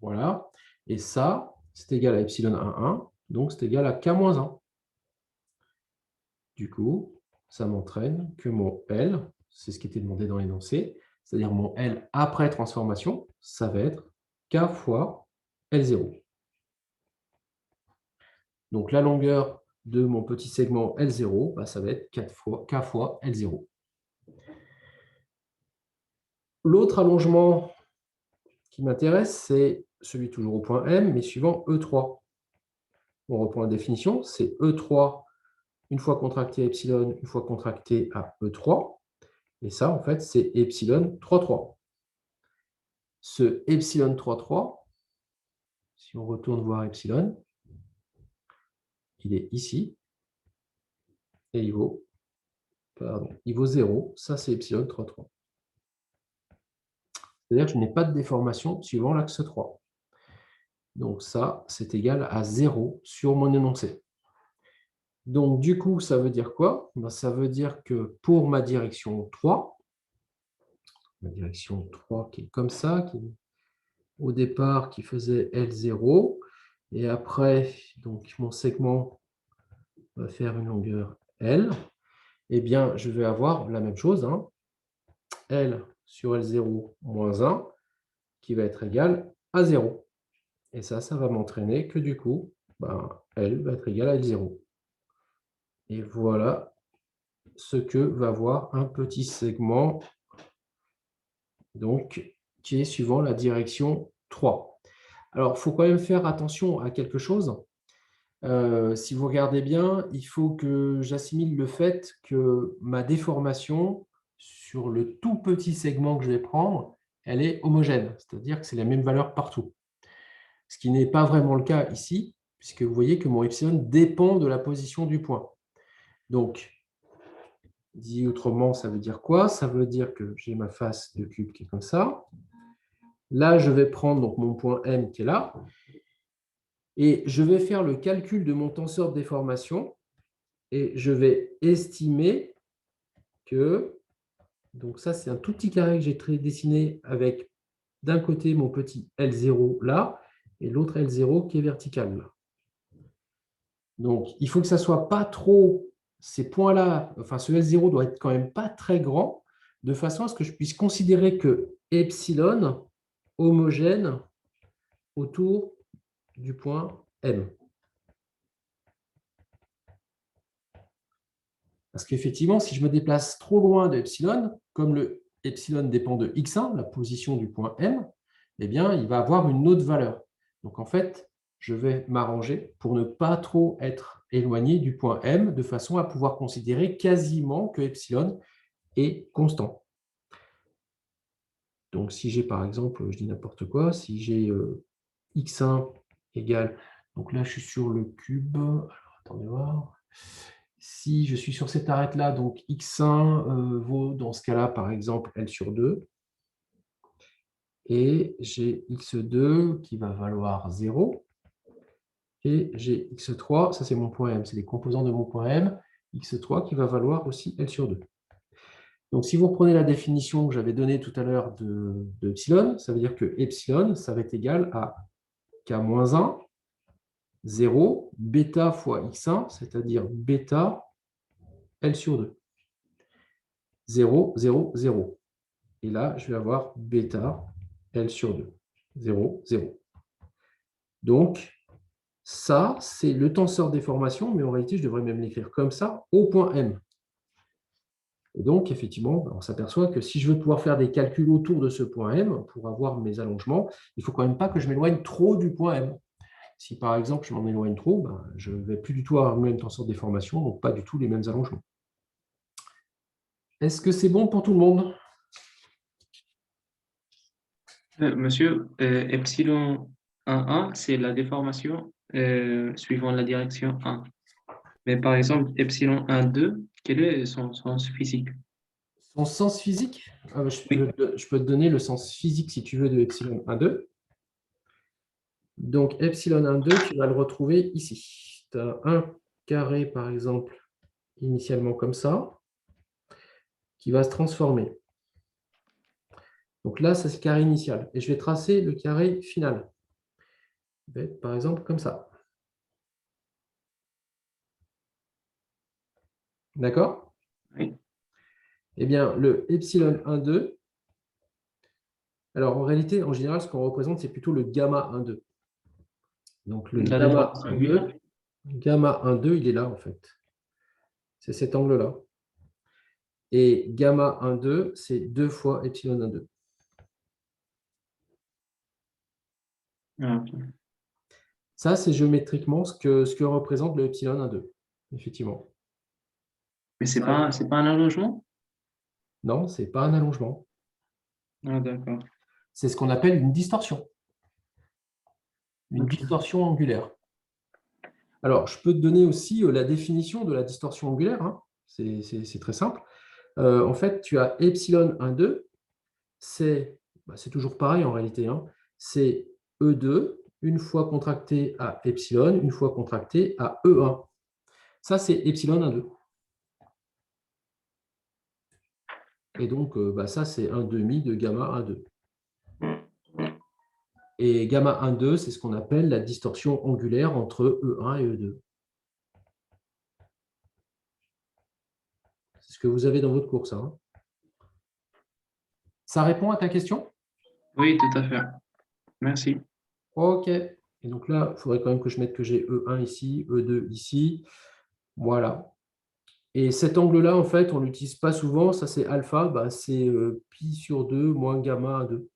Voilà. Et ça, c'est égal à epsilon 1,1. Donc, c'est égal à K moins 1. Du coup, ça m'entraîne que mon L, c'est ce qui était demandé dans l'énoncé, c'est-à-dire mon L après transformation, ça va être K fois L0. Donc, la longueur de mon petit segment L0, bah, ça va être K fois L0. L'autre allongement qui m'intéresse, c'est celui toujours au point M, mais suivant E3. On reprend la définition, c'est E3, une fois contracté à epsilon, une fois contracté à E3. Et ça, en fait, c'est epsilon 3,3. Ce epsilon 3,3, si on retourne voir epsilon, il est ici, et il vaut 0. Ça, c'est epsilon 3,3. C'est-à-dire que je n'ai pas de déformation suivant l'axe 3. Donc ça, c'est égal à 0 sur mon énoncé. Donc du coup, ça veut dire quoi? Ben, ça veut dire que pour ma direction 3 qui est comme ça, qui au départ qui faisait L0, et après, donc mon segment va faire une longueur L, eh bien, je vais avoir la même chose, hein, L sur L0 moins 1, qui va être égal à 0. Et ça va m'entraîner que du coup, ben, L va être égal à L0. Et voilà ce que va avoir un petit segment donc, qui est suivant la direction 3. Alors, il faut quand même faire attention à quelque chose. Si vous regardez bien, il faut que j'assimile le fait que ma déformation sur le tout petit segment que je vais prendre, elle est homogène, c'est-à-dire que c'est la même valeur partout. Ce qui n'est pas vraiment le cas ici, puisque vous voyez que mon epsilon dépend de la position du point. Donc, dit autrement, ça veut dire quoi? Ça veut dire que j'ai ma face de cube qui est comme ça. Là, je vais prendre donc, mon point M qui est là. Et je vais faire le calcul de mon tenseur de déformation. Et je vais estimer que, donc ça, c'est un tout petit carré que j'ai dessiné avec d'un côté mon petit L0 là, et l'autre L0 qui est vertical là. Donc, il faut que ça ne soit pas trop, ces points-là, enfin ce L0 doit être quand même pas très grand, de façon à ce que je puisse considérer que epsilon homogène autour du point M. Parce qu'effectivement, si je me déplace trop loin de epsilon, comme le epsilon dépend de x1, la position du point M, eh bien, il va avoir une autre valeur. Donc, en fait, je vais m'arranger pour ne pas trop être éloigné du point M, de façon à pouvoir considérer quasiment que epsilon est constant. Donc, si j'ai par exemple, je dis n'importe quoi, si j'ai x1 égale, donc là, je suis sur le cube, alors attendez voir. Si je suis sur cette arête-là, donc x1 vaut dans ce cas-là, par exemple, L sur 2. Et j'ai x2 qui va valoir 0. Et j'ai x3, ça c'est mon point M, c'est les composants de mon point M, x3 qui va valoir aussi L sur 2. Donc si vous reprenez la définition que j'avais donnée tout à l'heure de epsilon, ça veut dire que epsilon, ça va être égal à k-1, 0, bêta fois x1, c'est-à-dire bêta L sur 2. 0, 0, 0. Et là, je vais avoir bêta L sur 2. 0, 0. Donc, ça, c'est le tenseur de déformation, mais en réalité, je devrais même l'écrire comme ça, au point M. Et donc, effectivement, on s'aperçoit que si je veux pouvoir faire des calculs autour de ce point M, pour avoir mes allongements, il ne faut quand même pas que je m'éloigne trop du point M. Si, par exemple, je m'en éloigne trop, je ne vais plus du tout avoir le même tenseur de déformation, donc pas du tout les mêmes allongements. Est-ce que c'est bon pour tout le monde? Monsieur, epsilon 1, c'est la déformation suivant la direction 1. Mais par exemple, epsilon 2, quel est son sens physique? Son sens physique, Oui. je peux te donner le sens physique, si tu veux, de epsilon 2. Donc, epsilon 2, tu vas le retrouver ici. Tu as un carré, par exemple, initialement comme ça, qui va se transformer. Donc là, ça, c'est le carré initial. Et je vais tracer le carré final. Il va être, par exemple, comme ça. D'accord? Oui. Eh bien, le epsilon 2, alors en réalité, en général, ce qu'on représente, c'est plutôt le gamma 2. Donc, le La gamma déformation, 2, oui. gamma 2, il est là, en fait. C'est cet angle-là. Et gamma 2, c'est 2 fois epsilon 2. Ah, ok. Ça, c'est géométriquement ce que représente le epsilon 2, effectivement. Mais c'est pas un allongement? Non, ce n'est pas un allongement. Ah, d'accord. C'est ce qu'on appelle une distorsion. Une Ok. distorsion angulaire. Alors, je peux te donner aussi la définition de la distorsion angulaire. Hein. C'est très simple. En fait, tu as epsilon 2, c'est toujours pareil en réalité. Hein. C'est E2, une fois contracté à epsilon, une fois contracté à E1. Ça, c'est epsilon 2. Et donc, ça, c'est un demi de gamma 2. Et gamma 2, c'est ce qu'on appelle la distorsion angulaire entre E1 et E2. C'est ce que vous avez dans votre cours, ça. Hein. Ça répond à ta question? Oui, tout à fait. Merci. OK. Et donc là, il faudrait quand même que je mette que j'ai E1 ici, E2 ici. Voilà. Et cet angle-là, en fait, on ne l'utilise pas souvent. Ça, c'est alpha. C'est pi sur 2 moins gamma 2.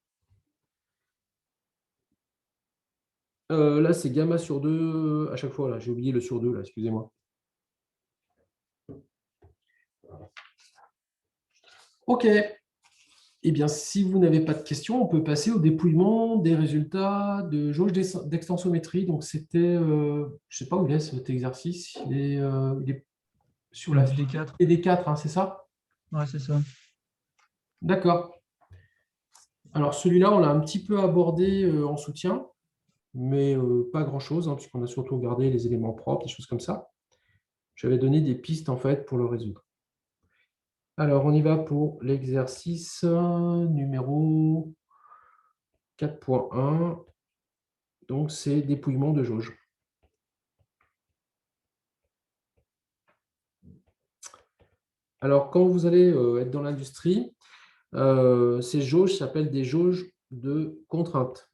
Là, c'est gamma sur 2 à chaque fois. Là, j'ai oublié le sur 2, là, excusez-moi. OK. Eh bien, si vous n'avez pas de questions, on peut passer au dépouillement des résultats de jauge d'extensométrie. Donc, c'était, je ne sais pas où il est cet exercice. Il est sur la D4. TD4, hein, c'est ça? Ouais, c'est ça. D'accord. Alors, celui-là, on l'a un petit peu abordé en soutien, mais pas grand-chose, hein, puisqu'on a surtout regardé les éléments propres, des choses comme ça. J'avais donné des pistes, en fait, pour le résoudre. Alors, on y va pour l'exercice numéro 4.1. Donc, c'est dépouillement de jauge. Alors, quand vous allez être dans l'industrie, ces jauges s'appellent des jauges de contrainte.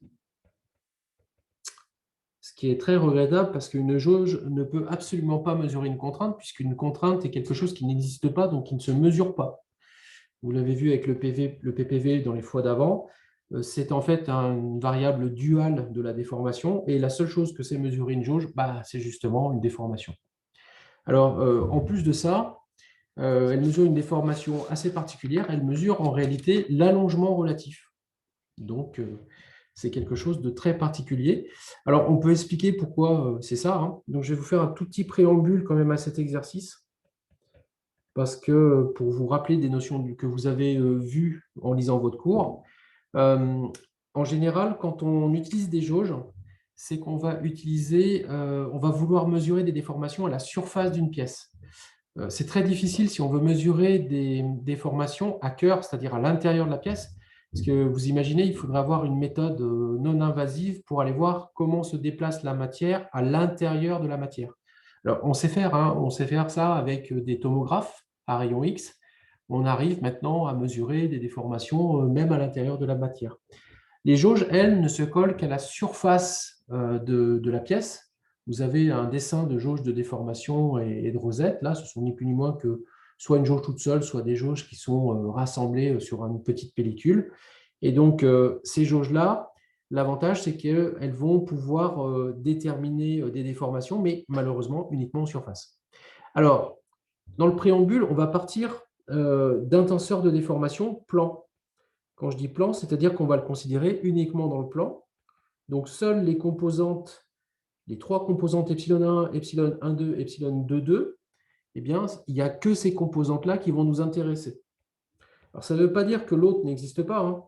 Ce qui est très regrettable parce qu'une jauge ne peut absolument pas mesurer une contrainte, puisqu'une contrainte est quelque chose qui n'existe pas, donc qui ne se mesure pas. Vous l'avez vu avec le PPV dans les fois d'avant, c'est en fait une variable duale de la déformation, et la seule chose que c'est mesurer une jauge, c'est justement une déformation. Alors, en plus de ça, elle mesure une déformation assez particulière, elle mesure en réalité l'allongement relatif. Donc, c'est quelque chose de très particulier. Alors, on peut expliquer pourquoi c'est ça, hein. Donc, je vais vous faire un tout petit préambule quand même à cet exercice, parce que pour vous rappeler des notions que vous avez vues en lisant votre cours, en général, quand on utilise des jauges, c'est qu'on va on va vouloir mesurer des déformations à la surface d'une pièce. C'est très difficile si on veut mesurer des déformations à cœur, c'est-à-dire à l'intérieur de la pièce, parce que vous imaginez, il faudrait avoir une méthode non invasive pour aller voir comment se déplace la matière à l'intérieur de la matière. Alors, on sait faire, hein, on sait faire ça avec des tomographes à rayon X. On arrive maintenant à mesurer des déformations même à l'intérieur de la matière. Les jauges, elles, ne se collent qu'à la surface de la pièce. Vous avez un dessin de jauge de déformation et de rosette. Là, ce sont ni plus ni moins que soit une jauge toute seule, soit des jauges qui sont rassemblées sur une petite pellicule. Et donc, ces jauges-là, l'avantage, c'est qu'elles vont pouvoir déterminer des déformations, mais malheureusement uniquement en surface. Alors, dans le préambule, on va partir d'un tenseur de déformation plan. Quand je dis plan, c'est-à-dire qu'on va le considérer uniquement dans le plan. Donc, seules les composantes, les trois composantes epsilon 1, epsilon 1,2, epsilon 2,2, eh bien, il n'y a que ces composantes-là qui vont nous intéresser. Alors, ça ne veut pas dire que l'autre n'existe pas, hein.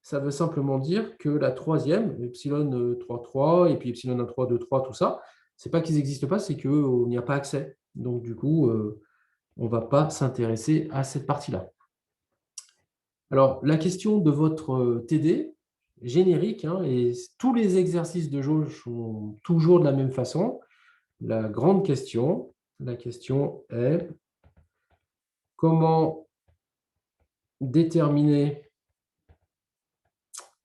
Ça veut simplement dire que la troisième, epsilon 3,3 et puis epsilon 1,3, 2,3, tout ça, ce n'est pas qu'ils n'existent pas, c'est qu'on n'y a pas accès. Donc, du coup, on ne va pas s'intéresser à cette partie-là. Alors, la question de votre TD, générique, hein, et tous les exercices de jauge sont toujours de la même façon. La grande question, la question est comment déterminer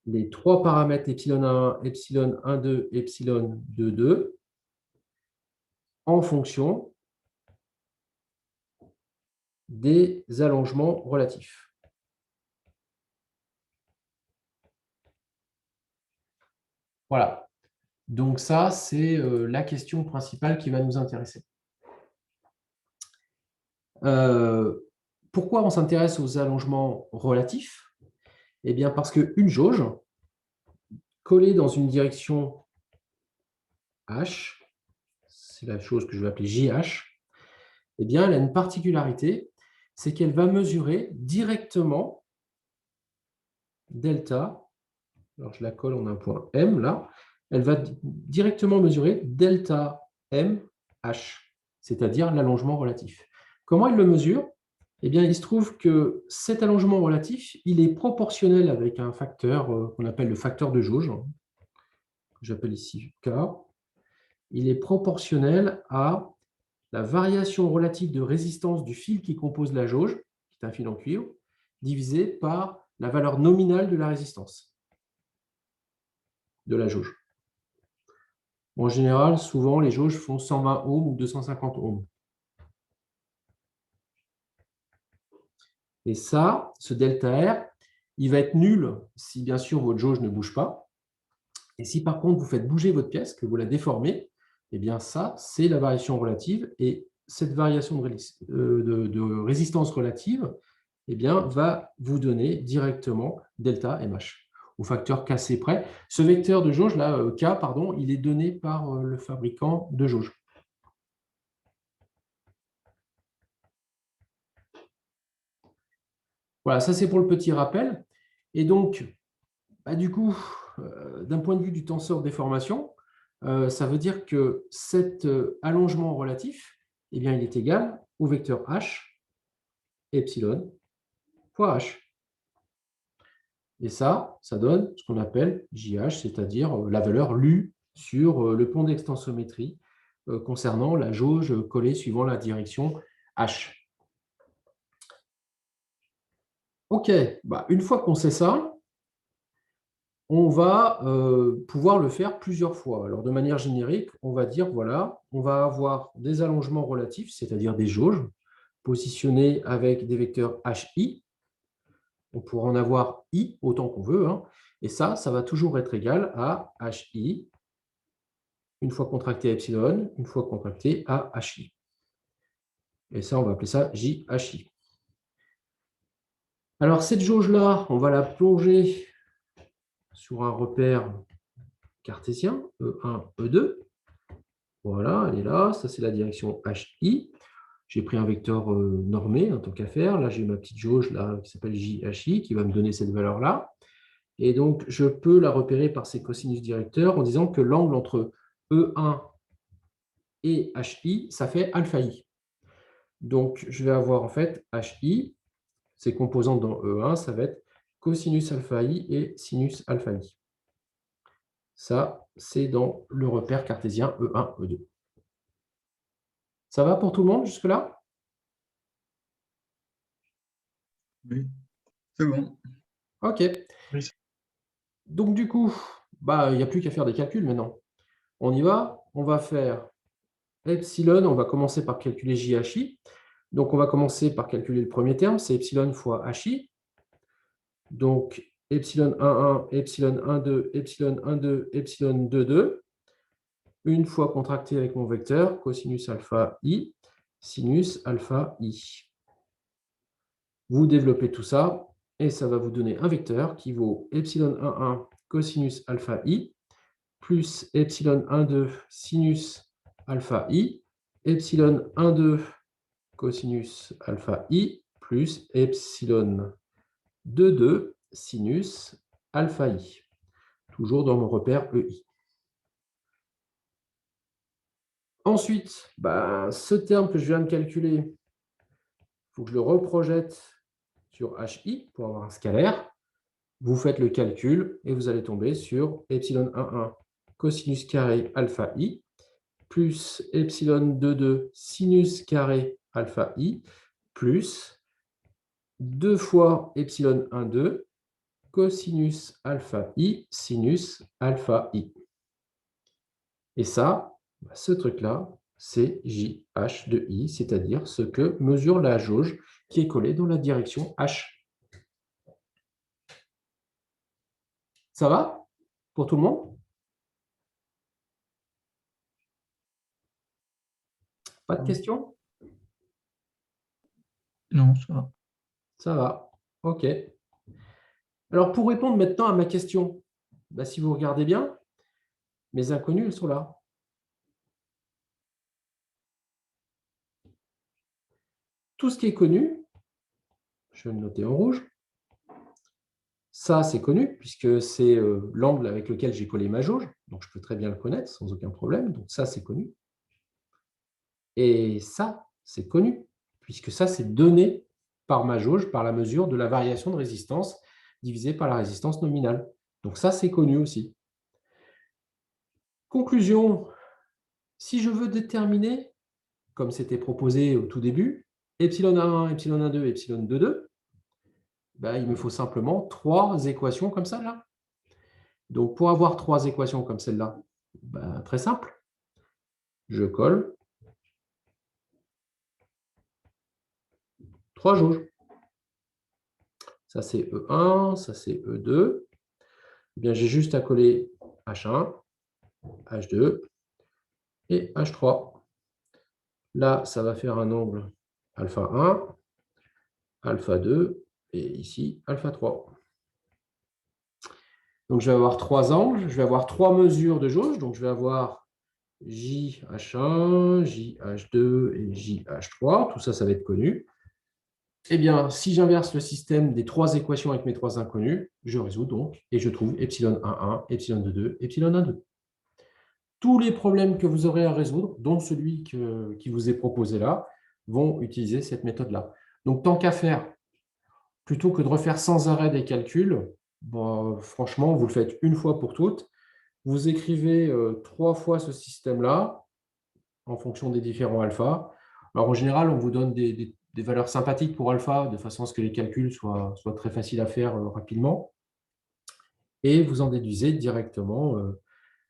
les trois paramètres epsilon 1, epsilon 1,2, epsilon 2,2 en fonction des allongements relatifs. Voilà. Donc ça, c'est la question principale qui va nous intéresser. Pourquoi on s'intéresse aux allongements relatifs? Eh bien, parce qu'une jauge collée dans une direction H, c'est la chose que je vais appeler JH, eh bien, elle a une particularité, c'est qu'elle va mesurer directement delta, alors je la colle en un point M là, elle va directement mesurer delta MH, c'est-à-dire l'allongement relatif. Comment elle le mesure? Eh bien, il se trouve que cet allongement relatif, il est proportionnel avec un facteur qu'on appelle le facteur de jauge, que j'appelle ici K. Il est proportionnel à la variation relative de résistance du fil qui compose la jauge, qui est un fil en cuivre, divisé par la valeur nominale de la résistance de la jauge. En général, souvent, les jauges font 120 ohms ou 250 ohms. Et ça, ce delta R, il va être nul si, bien sûr, votre jauge ne bouge pas. Et si, par contre, vous faites bouger votre pièce, que vous la déformez, eh bien, ça, c'est la variation relative. Et cette variation de résistance relative, eh bien, va vous donner directement delta MH, au facteur Kc près. Ce vecteur de jauge, là, K, pardon, il est donné par le fabricant de jauge. Voilà, ça c'est pour le petit rappel. Et donc, Du coup, d'un point de vue du tenseur déformation, ça veut dire que cet allongement relatif, eh bien, il est égal au vecteur h epsilon fois h. Et ça donne ce qu'on appelle JH, c'est-à-dire la valeur lue sur le pont d'extensométrie concernant la jauge collée suivant la direction H. OK, une fois qu'on sait ça, on va pouvoir le faire plusieurs fois. Alors, de manière générique, on va dire, voilà, on va avoir des allongements relatifs, c'est-à-dire des jauges, positionnées avec des vecteurs HI. On pourra en avoir I autant qu'on veut, hein, et ça va toujours être égal à HI, une fois contracté à epsilon, une fois contracté à HI. Et ça, on va appeler ça JHI. Alors, cette jauge-là, on va la plonger sur un repère cartésien, E1, E2. Voilà, elle est là, ça c'est la direction HI. J'ai pris un vecteur normé, tant qu'à faire. Là, j'ai ma petite jauge là, qui s'appelle JHI, qui va me donner cette valeur-là. Et donc, je peux la repérer par ces cosinus directeurs en disant que l'angle entre E1 et HI, ça fait alpha I. Donc, je vais avoir en fait HI, ces composantes dans E1, ça va être cosinus alpha I et sinus alpha I. Ça, c'est dans le repère cartésien E1, E2. Ça va pour tout le monde jusque-là? Oui, c'est bon. OK. Oui. Donc, du coup, il n'y a plus qu'à faire des calculs maintenant. On y va. On va faire epsilon. On va commencer par calculer JHI. Donc, on va commencer par calculer le premier terme. C'est epsilon fois HI. Donc, epsilon 1,1, epsilon 1,2, epsilon 1,2, epsilon 2,2. Une fois contracté avec mon vecteur, cosinus alpha I, sinus alpha I. Vous développez tout ça, et ça va vous donner un vecteur qui vaut epsilon 1,1 cosinus alpha I, plus epsilon 1,2 sinus alpha I, epsilon 1,2 cosinus alpha I, plus epsilon 2,2 sinus alpha I. Toujours dans mon repère EI. Ensuite, ce terme que je viens de calculer, il faut que je le reprojette sur HI pour avoir un scalaire. Vous faites le calcul et vous allez tomber sur epsilon 1,1 cosinus carré alpha I plus epsilon 2,2 sinus carré alpha I plus 2 fois epsilon 1,2 cosinus alpha I sinus alpha I. Et ça, ce truc-là, c'est JH de I, c'est-à-dire ce que mesure la jauge qui est collée dans la direction H. Ça va pour tout le monde? Pas de questions? Non, ça va. Ça va. OK. Alors, pour répondre maintenant à ma question, si vous regardez bien, mes inconnues, elles sont là. Tout ce qui est connu, je vais le noter en rouge. Ça, c'est connu, puisque c'est l'angle avec lequel j'ai collé ma jauge. Donc, je peux très bien le connaître sans aucun problème. Donc, ça, c'est connu. Et ça, c'est connu, puisque ça, c'est donné par ma jauge, par la mesure de la variation de résistance divisée par la résistance nominale. Donc, ça, c'est connu aussi. Conclusion, si je veux déterminer, comme c'était proposé au tout début, epsilon 1,1, epsilon 1,2, epsilon 2,2, il me faut simplement 3 équations comme ça, là. Donc, pour avoir 3 équations comme celle-là, très simple. Je colle 3 jauges. Ça, c'est E1, ça, c'est E2. Eh bien, j'ai juste à coller H1, H2 et H3. Là, ça va faire un angle alpha 1, alpha 2 et ici alpha 3. Donc, je vais avoir 3 angles, je vais avoir 3 mesures de jauge. Donc, je vais avoir JH1, JH2 et JH3. Tout ça, ça va être connu. Eh bien, si j'inverse le système des trois équations avec mes trois inconnus, je résous donc et je trouve epsilon 1,1, epsilon 2,2, epsilon 1,2. Tous les problèmes que vous aurez à résoudre, dont celui qui vous est proposé là, vont utiliser cette méthode-là. Donc, tant qu'à faire, plutôt que de refaire sans arrêt des calculs, bon, franchement, vous le faites une fois pour toutes. Vous écrivez 3 fois ce système-là, en fonction des différents alphas. Alors, en général, on vous donne des valeurs sympathiques pour alpha, de façon à ce que les calculs soient très faciles à faire rapidement. Et vous en déduisez directement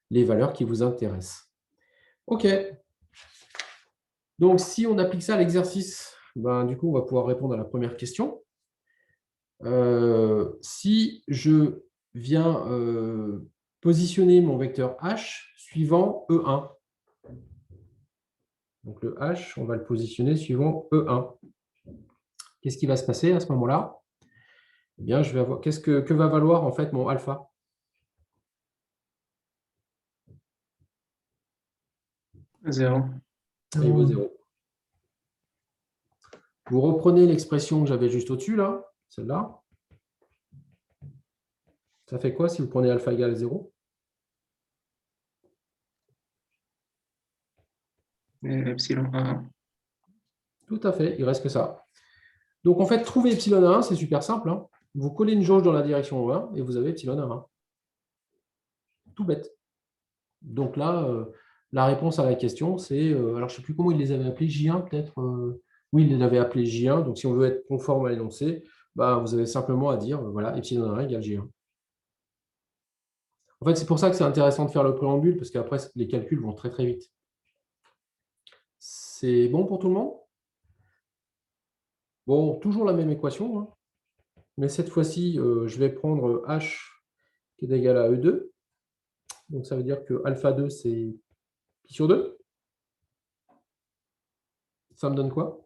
les valeurs qui vous intéressent. OK. Donc, si on applique ça à l'exercice, ben, du coup, on va pouvoir répondre à la première question. Si je viens positionner mon vecteur h suivant E1, donc le h, on va le positionner suivant E1. Qu'est-ce qui va se passer à ce moment-là? Eh bien, je vais avoir, que va valoir en fait mon alpha? Zéro. Il vaut 0. Vous reprenez l'expression que j'avais juste au-dessus, là, celle-là. Ça fait quoi si vous prenez alpha égale 0? Epsilon 1,1. Tout à fait, il reste que ça. Donc, en fait, trouver epsilon 1, c'est super simple. Hein. Vous collez une jauge dans la direction 1 et vous avez epsilon 1. Tout bête. Donc là, la réponse à la question, c'est... alors, je ne sais plus comment il les avait appelés, J1 peut-être oui, il les avait appelés J1. Donc, si on veut être conforme à l'énoncé, bah, vous avez simplement à dire, voilà, epsilon 1 égale J1. En fait, c'est pour ça que c'est intéressant de faire le préambule, parce qu'après, les calculs vont très, très vite. C'est bon pour tout le monde? Bon, toujours la même équation, hein. Mais cette fois-ci, je vais prendre H qui est égal à E2. Donc, ça veut dire que alpha 2, c'est pi sur 2. Ça me donne quoi?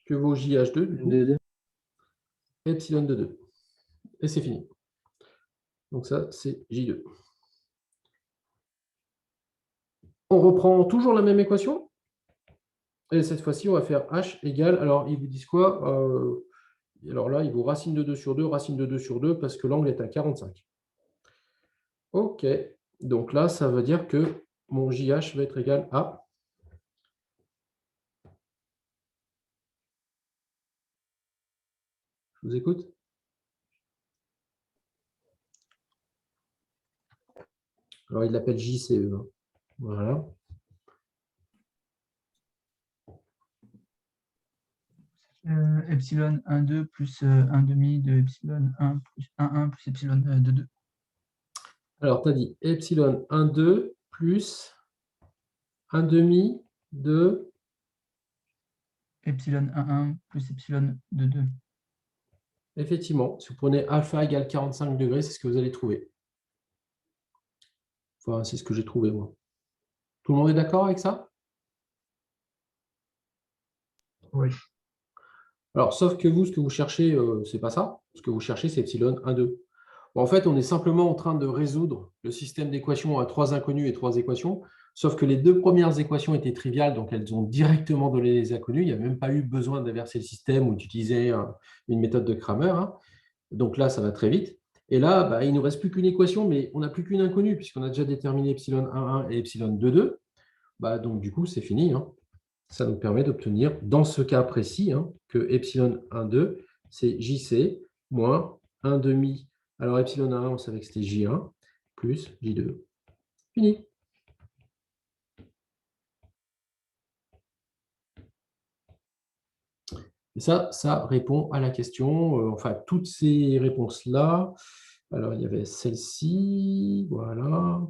Que vaut JH2 du coup? Epsilon de 2. Et c'est fini. Donc ça, c'est J2. On reprend toujours la même équation. Et cette fois-ci, on va faire H égale... Alors, ils vous disent quoi? Alors là, il vaut racine de 2 sur 2, racine de 2 sur 2, parce que l'angle est à 45. OK. Donc là, ça veut dire que mon JH va être égal à... Je vous écoute. Alors, il l'appelle JCE. Hein. Voilà. Epsilon 1,2 plus 1,5 de epsilon 1 plus 1,1 plus epsilon 2,2. Alors, tu as dit epsilon 1,2 plus 1,5 de... Epsilon 1,1 plus epsilon 2,2. Effectivement, si vous prenez alpha égale 45 degrés, c'est ce que vous allez trouver. Enfin, c'est ce que j'ai trouvé, moi. Tout le monde est d'accord avec ça? Oui. Alors, sauf que vous, ce que vous cherchez, ce n'est pas ça. Ce que vous cherchez, c'est epsilon 1,2. Bon, en fait, on est simplement en train de résoudre le système d'équations à 3 inconnus et 3 équations, sauf que les 2 premières équations étaient triviales, donc elles ont directement donné les inconnus. Il n'y a même pas eu besoin d'inverser le système ou d'utiliser une méthode de Cramer. Hein. Donc là, ça va très vite. Et là, bah, il ne nous reste plus qu'une équation, mais on n'a plus qu'une inconnue, puisqu'on a déjà déterminé epsilon 1,1 et epsilon 2,2. Bah, donc, du coup, c'est fini. Hein. Ça nous permet d'obtenir, dans ce cas précis, hein, que epsilon 1,2, c'est JC moins 1,5. Alors, epsilon 1, on savait que c'était J1 plus J2. Fini. Et ça répond à la question, enfin, toutes ces réponses-là. Alors, il y avait celle-ci, voilà.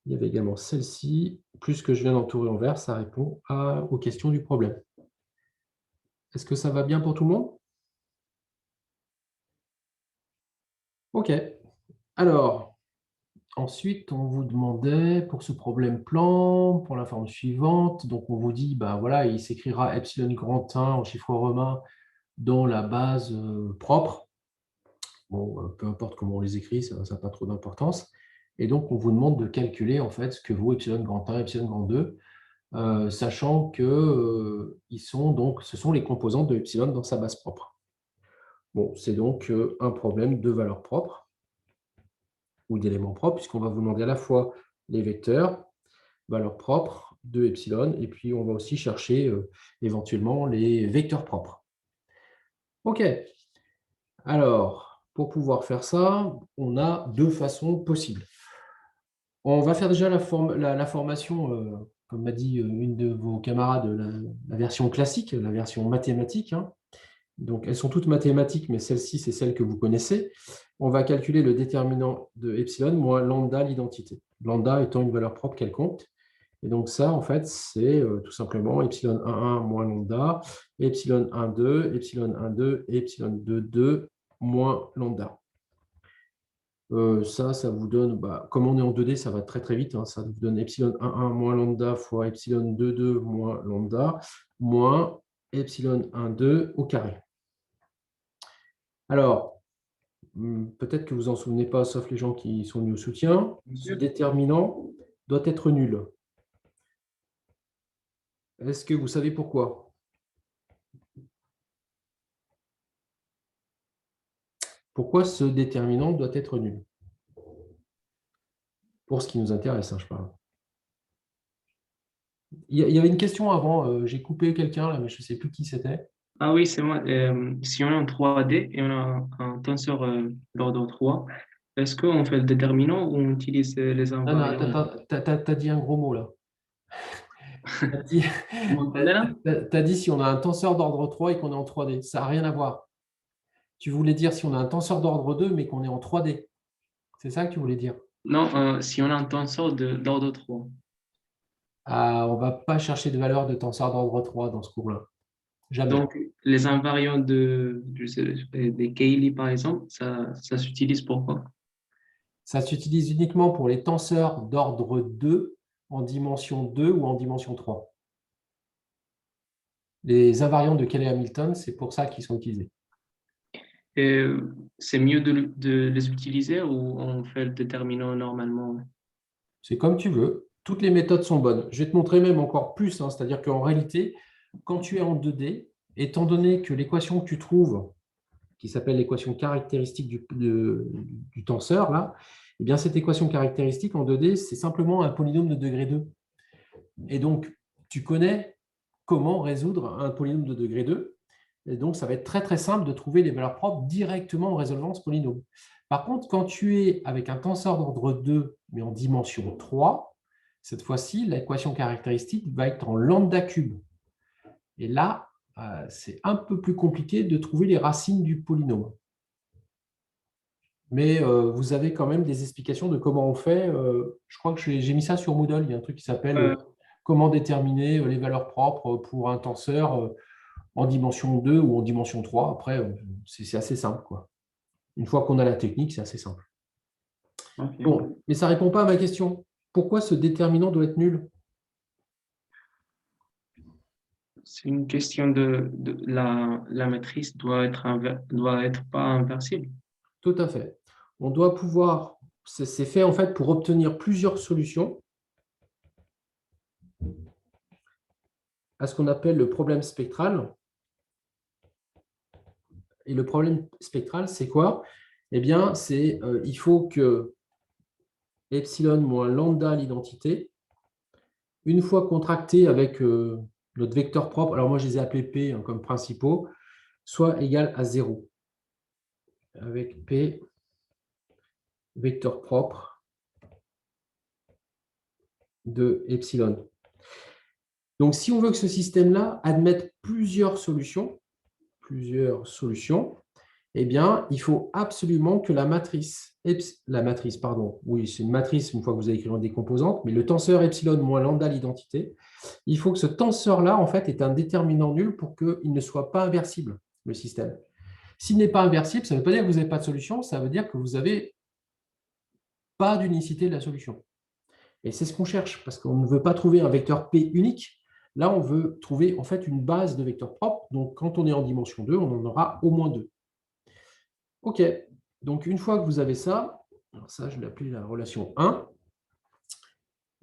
Il y avait également celle-ci. Plus ce que je viens d'entourer en vert, ça répond aux questions du problème. Est-ce que ça va bien pour tout le monde? OK. Alors, ensuite, on vous demandait pour ce problème plan, pour la forme suivante, donc on vous dit, bah voilà, il s'écrira epsilon grand 1 en chiffre romain dans la base propre. Bon, peu importe comment on les écrit, ça n'a pas trop d'importance. Et donc, on vous demande de calculer en fait ce que vaut epsilon grand 1, epsilon grand 2. sachant que ce sont les composantes de epsilon dans sa base propre. Bon, c'est donc un problème de valeur propre ou d'éléments propres, puisqu'on va vous demander à la fois les vecteurs, valeurs propres de epsilon, et puis on va aussi chercher éventuellement les vecteurs propres. OK. Alors, pour pouvoir faire ça, on a deux façons possibles. On va faire déjà la formation, comme m'a dit une de vos camarades, la version classique, la version mathématique, hein. Donc, elles sont toutes mathématiques, mais celle-ci, c'est celle que vous connaissez. On va calculer le déterminant de epsilon moins lambda, l'identité. Lambda étant une valeur propre quelconque. Et donc, ça, en fait, c'est tout simplement epsilon 1,1 moins lambda, epsilon 1,2, epsilon 1,2 et epsilon 2,2 moins lambda. Ça vous donne, comme on est en 2D, ça va très très vite, hein, ça vous donne epsilon 1,1 moins lambda fois epsilon 2,2 moins lambda, moins epsilon 1,2 au carré. Alors, peut-être que vous n'en souvenez pas, sauf les gens qui sont venus au soutien, ce déterminant doit être nul. Est-ce que vous savez pourquoi? Pourquoi ce déterminant doit être nul? Pour ce qui nous intéresse, hein, je parle. Il y avait une question avant, j'ai coupé quelqu'un là, mais je ne sais plus qui c'était. Ah oui, c'est moi. Si on est en 3D et on a un tenseur d'ordre 3, est-ce qu'on fait le déterminant ou on utilise les Non, non, invariants? tu as dit un gros mot là. Tu Vous m'entendez là? as dit si on a un tenseur d'ordre 3 et qu'on est en 3D. Ça n'a rien à voir. Tu voulais dire si on a un tenseur d'ordre 2 mais qu'on est en 3D. C'est ça que tu voulais dire? Non, si on a un tenseur d'ordre 3. Ah, on ne va pas chercher de valeur de tenseur d'ordre 3 dans ce cours-là. Jamais. Donc, les invariants des Cayley, par exemple, ça s'utilise pour quoi? Ça s'utilise uniquement pour les tenseurs d'ordre 2 en dimension 2 ou en dimension 3. Les invariants de Cayley-Hamilton, c'est pour ça qu'ils sont utilisés. Et c'est mieux de les utiliser ou on fait le déterminant normalement? C'est comme tu veux. Toutes les méthodes sont bonnes. Je vais te montrer même encore plus, hein, c'est-à-dire qu'en réalité, quand tu es en 2D, étant donné que l'équation que tu trouves, qui s'appelle l'équation caractéristique du tenseur, là, eh bien, cette équation caractéristique en 2D, c'est simplement un polynôme de degré 2. Et donc, tu connais comment résoudre un polynôme de degré 2. Et donc, ça va être très, très simple de trouver les valeurs propres directement en résolvant ce polynôme. Par contre, quand tu es avec un tenseur d'ordre 2, mais en dimension 3, cette fois-ci, l'équation caractéristique va être en lambda cube. Et là, c'est un peu plus compliqué de trouver les racines du polynôme. Mais vous avez quand même des explications de comment on fait. Je crois que j'ai mis ça sur Moodle. Il y a un truc qui s'appelle comment déterminer les valeurs propres pour un tenseur en dimension 2 ou en dimension 3. Après, c'est assez simple, quoi. Une fois qu'on a la technique, c'est assez simple. Okay. Bon, mais ça ne répond pas à ma question. Pourquoi ce déterminant doit être nul? C'est une question de la matrice doit être pas inversible. Tout à fait. On doit pouvoir, c'est fait en fait pour obtenir plusieurs solutions à ce qu'on appelle le problème spectral. Et le problème spectral, c'est quoi? Eh bien, c'est il faut que epsilon moins lambda l'identité, une fois contracté avec notre vecteur propre, alors moi je les ai appelés P hein, comme principaux, soit égal à 0. Avec P, vecteur propre de epsilon. Donc, si on veut que ce système-là admette plusieurs solutions, eh bien, il faut absolument que la matrice, oui, c'est une matrice une fois que vous avez écrit des composantes, mais le tenseur epsilon moins lambda l'identité, il faut que ce tenseur-là, en fait, ait un déterminant nul pour qu'il ne soit pas inversible, le système. S'il n'est pas inversible, ça ne veut pas dire que vous n'avez pas de solution, ça veut dire que vous n'avez pas d'unicité de la solution. Et c'est ce qu'on cherche, parce qu'on ne veut pas trouver un vecteur P unique. Là, on veut trouver en fait une base de vecteurs propres. Donc, quand on est en dimension 2, on en aura au moins 2. OK. Donc, une fois que vous avez ça, alors ça, je l'ai appelé la relation 1.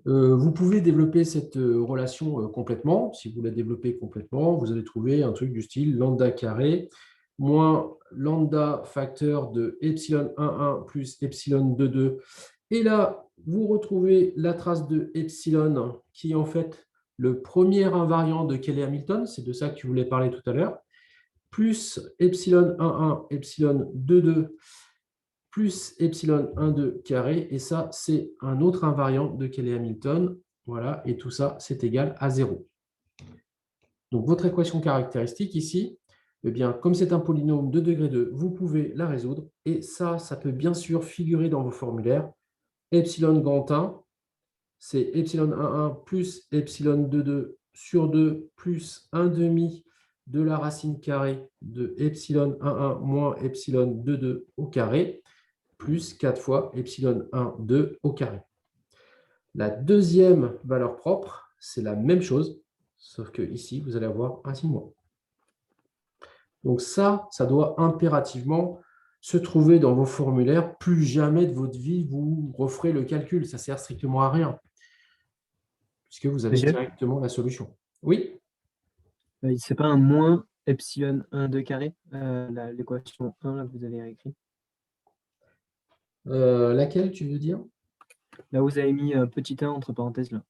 Vous pouvez développer cette relation complètement. Si vous la développez complètement, vous allez trouver un truc du style lambda carré moins lambda facteur de epsilon 1,1 plus epsilon 2,2. Et là, vous retrouvez la trace de epsilon qui est en fait le premier invariant de Cayley-Hamilton. C'est de ça que tu voulais parler tout à l'heure. Plus epsilon 1,1, epsilon 2,2 plus epsilon 1,2 carré, et ça, c'est un autre invariant de Cayley-Hamilton. Voilà, et tout ça, c'est égal à 0. Donc, votre équation caractéristique ici, eh bien, comme c'est un polynôme de degré 2, vous pouvez la résoudre, et ça peut bien sûr figurer dans vos formulaires. Epsilon grand 1, c'est epsilon 1,1 plus epsilon 2,2 sur 2 plus 1 demi de la racine carrée de epsilon 1,1 moins epsilon 2,2 au carré, plus 4 fois epsilon 1, 2 au carré. La deuxième valeur propre, c'est la même chose, sauf que ici, vous allez avoir un signe moins. Donc ça doit impérativement se trouver dans vos formulaires. Plus jamais de votre vie, vous referez le calcul. Ça ne sert strictement à rien, puisque vous avez directement la solution. Oui? C'est pas un moins epsilon 1, 2 carré, l'équation 1 là, que vous avez écrit. Laquelle, tu veux dire? Là, vous avez mis petit 1 entre parenthèses, là,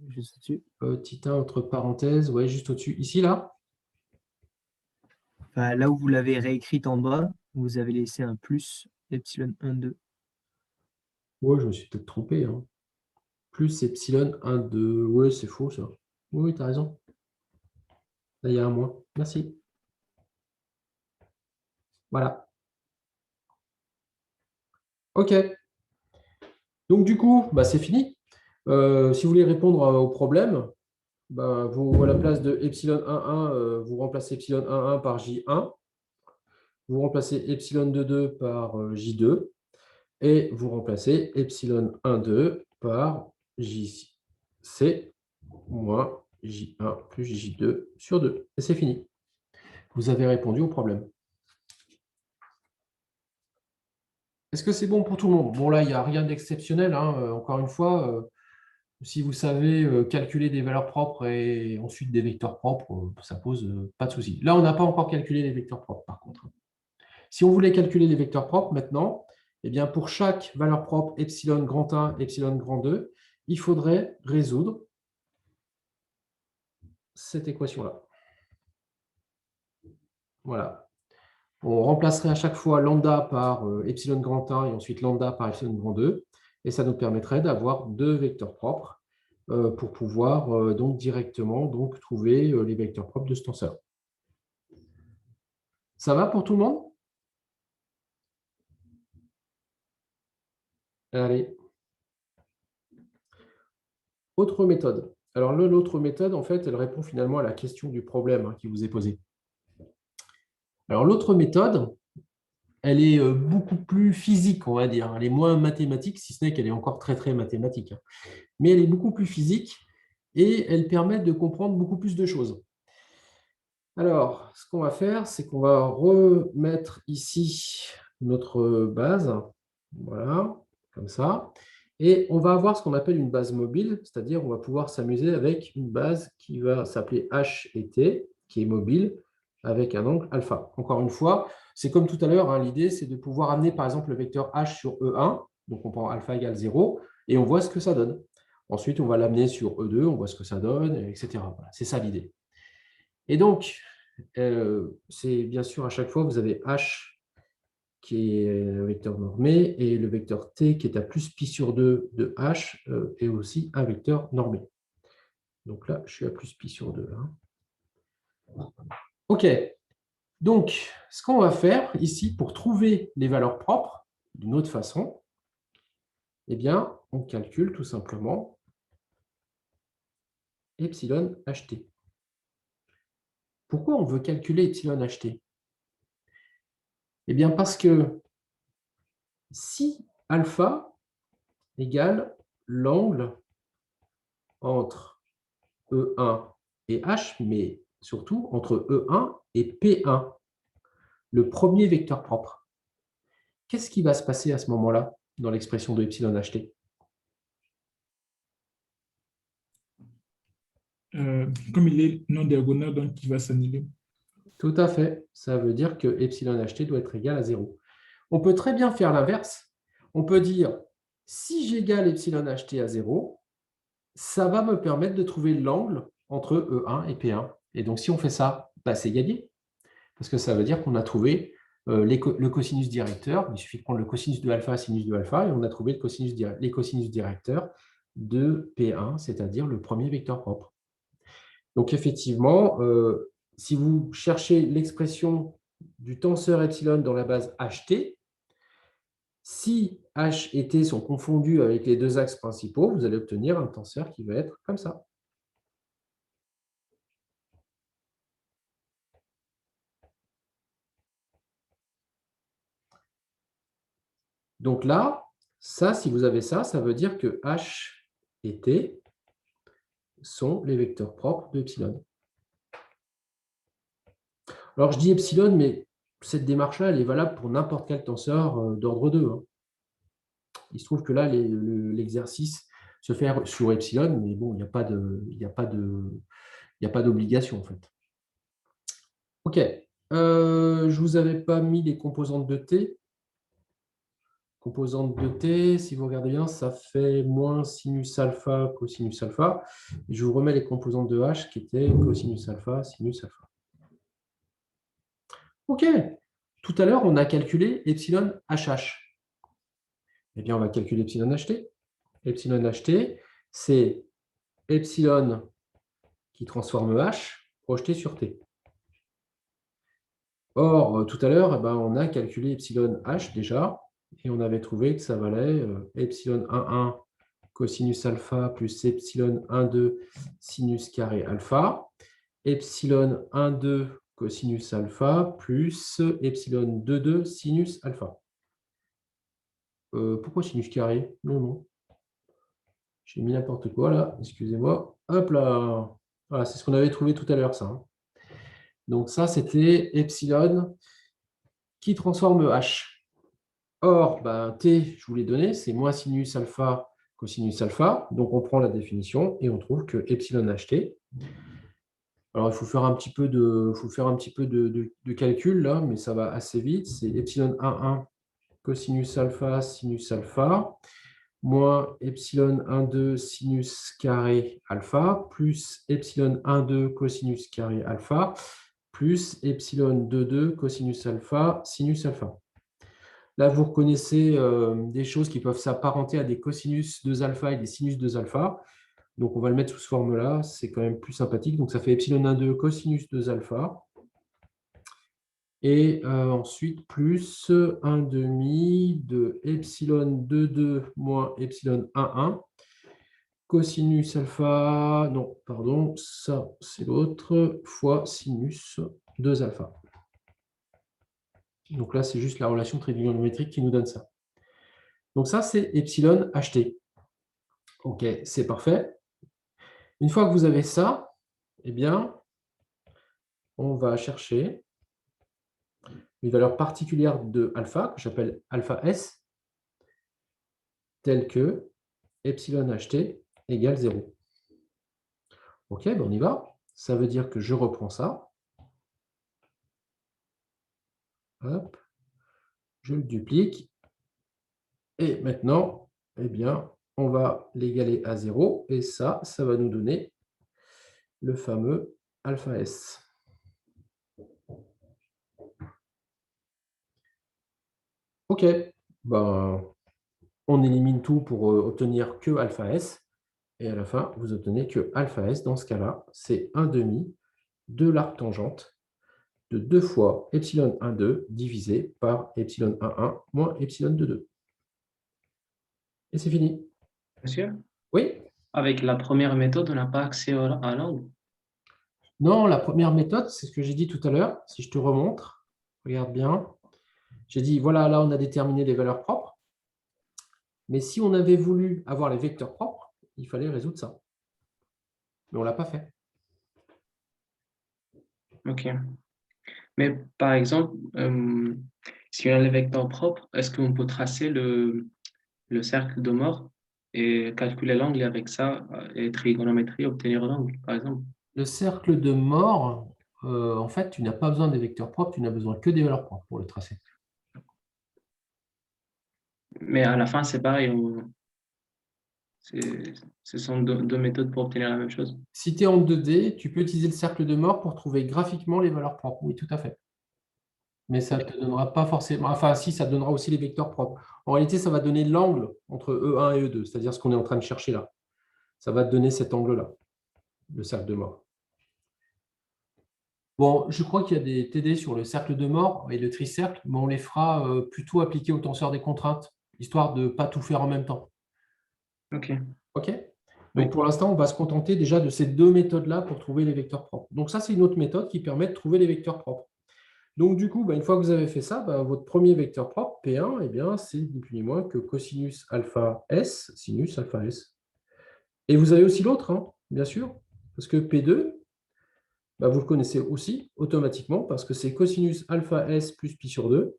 juste au-dessus. Petit 1 entre parenthèses, ouais, juste au-dessus. Ici, là? Enfin, là où vous l'avez réécrite en bas, vous avez laissé un plus epsilon 1, 2. Ouais, je me suis peut-être trompé. Hein. Plus epsilon 1, 2. Ouais, c'est faux, ça. Oui, tu as raison. Là, il y a un moins. Merci. Voilà. OK. Donc, du coup, c'est fini. Si vous voulez répondre au problème, vous, à la place de epsilon 1,1, vous remplacez epsilon 1,1 par J1. Vous remplacez epsilon 2,2 par J2. Et vous remplacez epsilon 1,2 par JC moins J1 plus J2 sur 2. Et c'est fini. Vous avez répondu au problème. Est-ce que c'est bon pour tout le monde? Bon, là, il n'y a rien d'exceptionnel. Hein. Encore une fois, si vous savez calculer des valeurs propres et ensuite des vecteurs propres, ça ne pose pas de souci. Là, on n'a pas encore calculé les vecteurs propres, par contre. Si on voulait calculer les vecteurs propres maintenant, eh bien, pour chaque valeur propre epsilon grand 1, epsilon grand 2, il faudrait résoudre cette équation-là. Voilà. On remplacerait à chaque fois lambda par epsilon grand 1 et ensuite lambda par epsilon grand 2. Et ça nous permettrait d'avoir deux vecteurs propres pour pouvoir donc directement trouver les vecteurs propres de ce tenseur. Ça va pour tout le monde? Allez. Autre méthode. Alors l'autre méthode, en fait, elle répond finalement à la question du problème qui vous est posé. Alors l'autre méthode, elle est beaucoup plus physique, on va dire. Elle est moins mathématique, si ce n'est qu'elle est encore très, très mathématique. Mais elle est beaucoup plus physique et elle permet de comprendre beaucoup plus de choses. Alors, ce qu'on va faire, c'est qu'on va remettre ici notre base. Voilà, comme ça. Et on va avoir ce qu'on appelle une base mobile, c'est-à-dire on va pouvoir s'amuser avec une base qui va s'appeler H et T, qui est mobile, avec un angle alpha. Encore une fois, c'est comme tout à l'heure, l'idée c'est de pouvoir amener par exemple le vecteur H sur E1, donc on prend alpha égale 0, et on voit ce que ça donne. Ensuite, on va l'amener sur E2, on voit ce que ça donne, etc. Voilà, c'est ça l'idée. Et donc, c'est bien sûr à chaque fois, vous avez H qui est un vecteur normé, et le vecteur t qui est à plus pi sur 2 de h est aussi un vecteur normé. Donc là, je suis à plus pi sur 2. OK. Donc, ce qu'on va faire ici, pour trouver les valeurs propres, d'une autre façon, eh bien, on calcule tout simplement epsilon ht. Pourquoi on veut calculer epsilon ht? Eh bien, parce que si alpha égale l'angle entre E1 et H, mais surtout entre E1 et P1, le premier vecteur propre. Qu'est-ce qui va se passer à ce moment-là dans l'expression de epsilon ht? comme il est non diagonal, donc il va s'annuler. Tout à fait. Ça veut dire que epsilon ht doit être égal à 0. On peut très bien faire l'inverse. On peut dire, si j'égale epsilon ht à 0, ça va me permettre de trouver l'angle entre E1 et P1. Et donc, si on fait ça, bah, c'est gagné. Parce que ça veut dire qu'on a trouvé le cosinus directeur. Il suffit de prendre le cosinus de alpha, sinus de alpha, et on a trouvé les cosinus directeurs de P1, c'est-à-dire le premier vecteur propre. Donc, effectivement, si vous cherchez l'expression du tenseur epsilon dans la base ht, si h et t sont confondus avec les deux axes principaux, vous allez obtenir un tenseur qui va être comme ça. Donc là, ça, si vous avez ça, ça veut dire que h et t sont les vecteurs propres de epsilon. Alors, je dis epsilon, mais cette démarche-là, elle est valable pour n'importe quel tenseur d'ordre 2. Hein. Il se trouve que là, l'exercice se fait sur epsilon, mais bon, il n'y a pas d'obligation, en fait. OK. Je ne vous avais pas mis les composantes de t. Composante de t, si vous regardez bien, ça fait moins sinus alpha, cosinus alpha. Je vous remets les composantes de h qui étaient cosinus alpha, sinus alpha. OK. Tout à l'heure, on a calculé epsilon HH. Eh bien, on va calculer epsilon HT. Epsilon HT, c'est epsilon qui transforme H projeté sur T. Or, tout à l'heure, on a calculé epsilon H déjà, et on avait trouvé que ça valait epsilon 1,1 cosinus alpha plus epsilon 1,2 sinus carré alpha, epsilon 1,2 cosinus alpha plus epsilon 2,2 sinus alpha. Pourquoi sinus carré? Non, non. J'ai mis n'importe quoi là, excusez-moi. Hop là. Voilà, c'est ce qu'on avait trouvé tout à l'heure, ça. Hein. Donc ça, c'était epsilon qui transforme H. Or, T, je vous l'ai donné, c'est moins sinus alpha cosinus alpha. Donc on prend la définition et on trouve que epsilon HT. Alors il faut faire un petit peu de calcul là, mais ça va assez vite. C'est epsilon 1,1 cosinus alpha sinus alpha moins epsilon 1,2 sinus carré alpha plus epsilon 1,2 cosinus carré alpha plus epsilon 2,2 cosinus alpha sinus alpha. Là, vous reconnaissez des choses qui peuvent s'apparenter à des cosinus 2 alpha et des sinus 2 alpha. Donc, on va le mettre sous ce forme-là. C'est quand même plus sympathique. Donc, ça fait epsilon 1,2 cosinus 2 alpha. Et ensuite, plus 1,5 de epsilon 2,2 moins epsilon 1,1 cosinus alpha, non, pardon, ça c'est l'autre, fois sinus 2 alpha. Donc là, c'est juste la relation trigonométrique qui nous donne ça. Donc ça, c'est epsilon ht. OK, c'est parfait. Une fois que vous avez ça, eh bien, on va chercher une valeur particulière de alpha, que j'appelle alpha S, telle que epsilon ht égale 0. OK, on y va. Ça veut dire que je reprends ça. Hop, je le duplique. Et maintenant, eh bien, on va l'égaler à 0. Et ça va nous donner le fameux alpha S. OK, on élimine tout pour obtenir que alpha S. Et à la fin, vous obtenez que alpha S, dans ce cas-là, c'est 1,5 de l'arc tangente de 2 fois epsilon 1,2 divisé par epsilon 1,1 moins epsilon 2,2. Et c'est fini. Monsieur, Oui? avec la première méthode, on n'a pas accès à l'angle. Non, la première méthode, c'est ce que j'ai dit tout à l'heure. Si je te remontre, regarde bien. J'ai dit, voilà, là, on a déterminé les valeurs propres. Mais si on avait voulu avoir les vecteurs propres, il fallait résoudre ça. Mais on ne l'a pas fait. OK. Mais par exemple, si on a les vecteurs propres, est-ce qu'on peut tracer le cercle de mort et calculer l'angle et avec ça, et trigonométrie, obtenir l'angle, par exemple. Le cercle de mort, en fait, tu n'as pas besoin des vecteurs propres, tu n'as besoin que des valeurs propres pour le tracer. Mais à la fin, c'est pareil. Ce sont deux méthodes pour obtenir la même chose. Si tu es en 2D, tu peux utiliser le cercle de mort pour trouver graphiquement les valeurs propres. Oui, tout à fait. Mais ça ne te donnera pas forcément… Enfin, si, ça donnera aussi les vecteurs propres. En réalité, ça va donner l'angle entre E1 et E2, c'est-à-dire ce qu'on est en train de chercher là. Ça va te donner cet angle-là, le cercle de mort. Bon, je crois qu'il y a des TD sur le cercle de mort et le tricercle, mais on les fera plutôt appliquer au tenseur des contraintes, histoire de ne pas tout faire en même temps. OK. OK? Oui. Donc, pour l'instant, on va se contenter déjà de ces deux méthodes-là pour trouver les vecteurs propres. Donc, ça, c'est une autre méthode qui permet de trouver les vecteurs propres. Donc, du coup, une fois que vous avez fait ça, votre premier vecteur propre, P1, eh bien, c'est ni plus ni moins que cosinus alpha S, sinus alpha S. Et vous avez aussi l'autre, hein, bien sûr, parce que P2, vous le connaissez aussi automatiquement, parce que c'est cosinus alpha S plus pi sur 2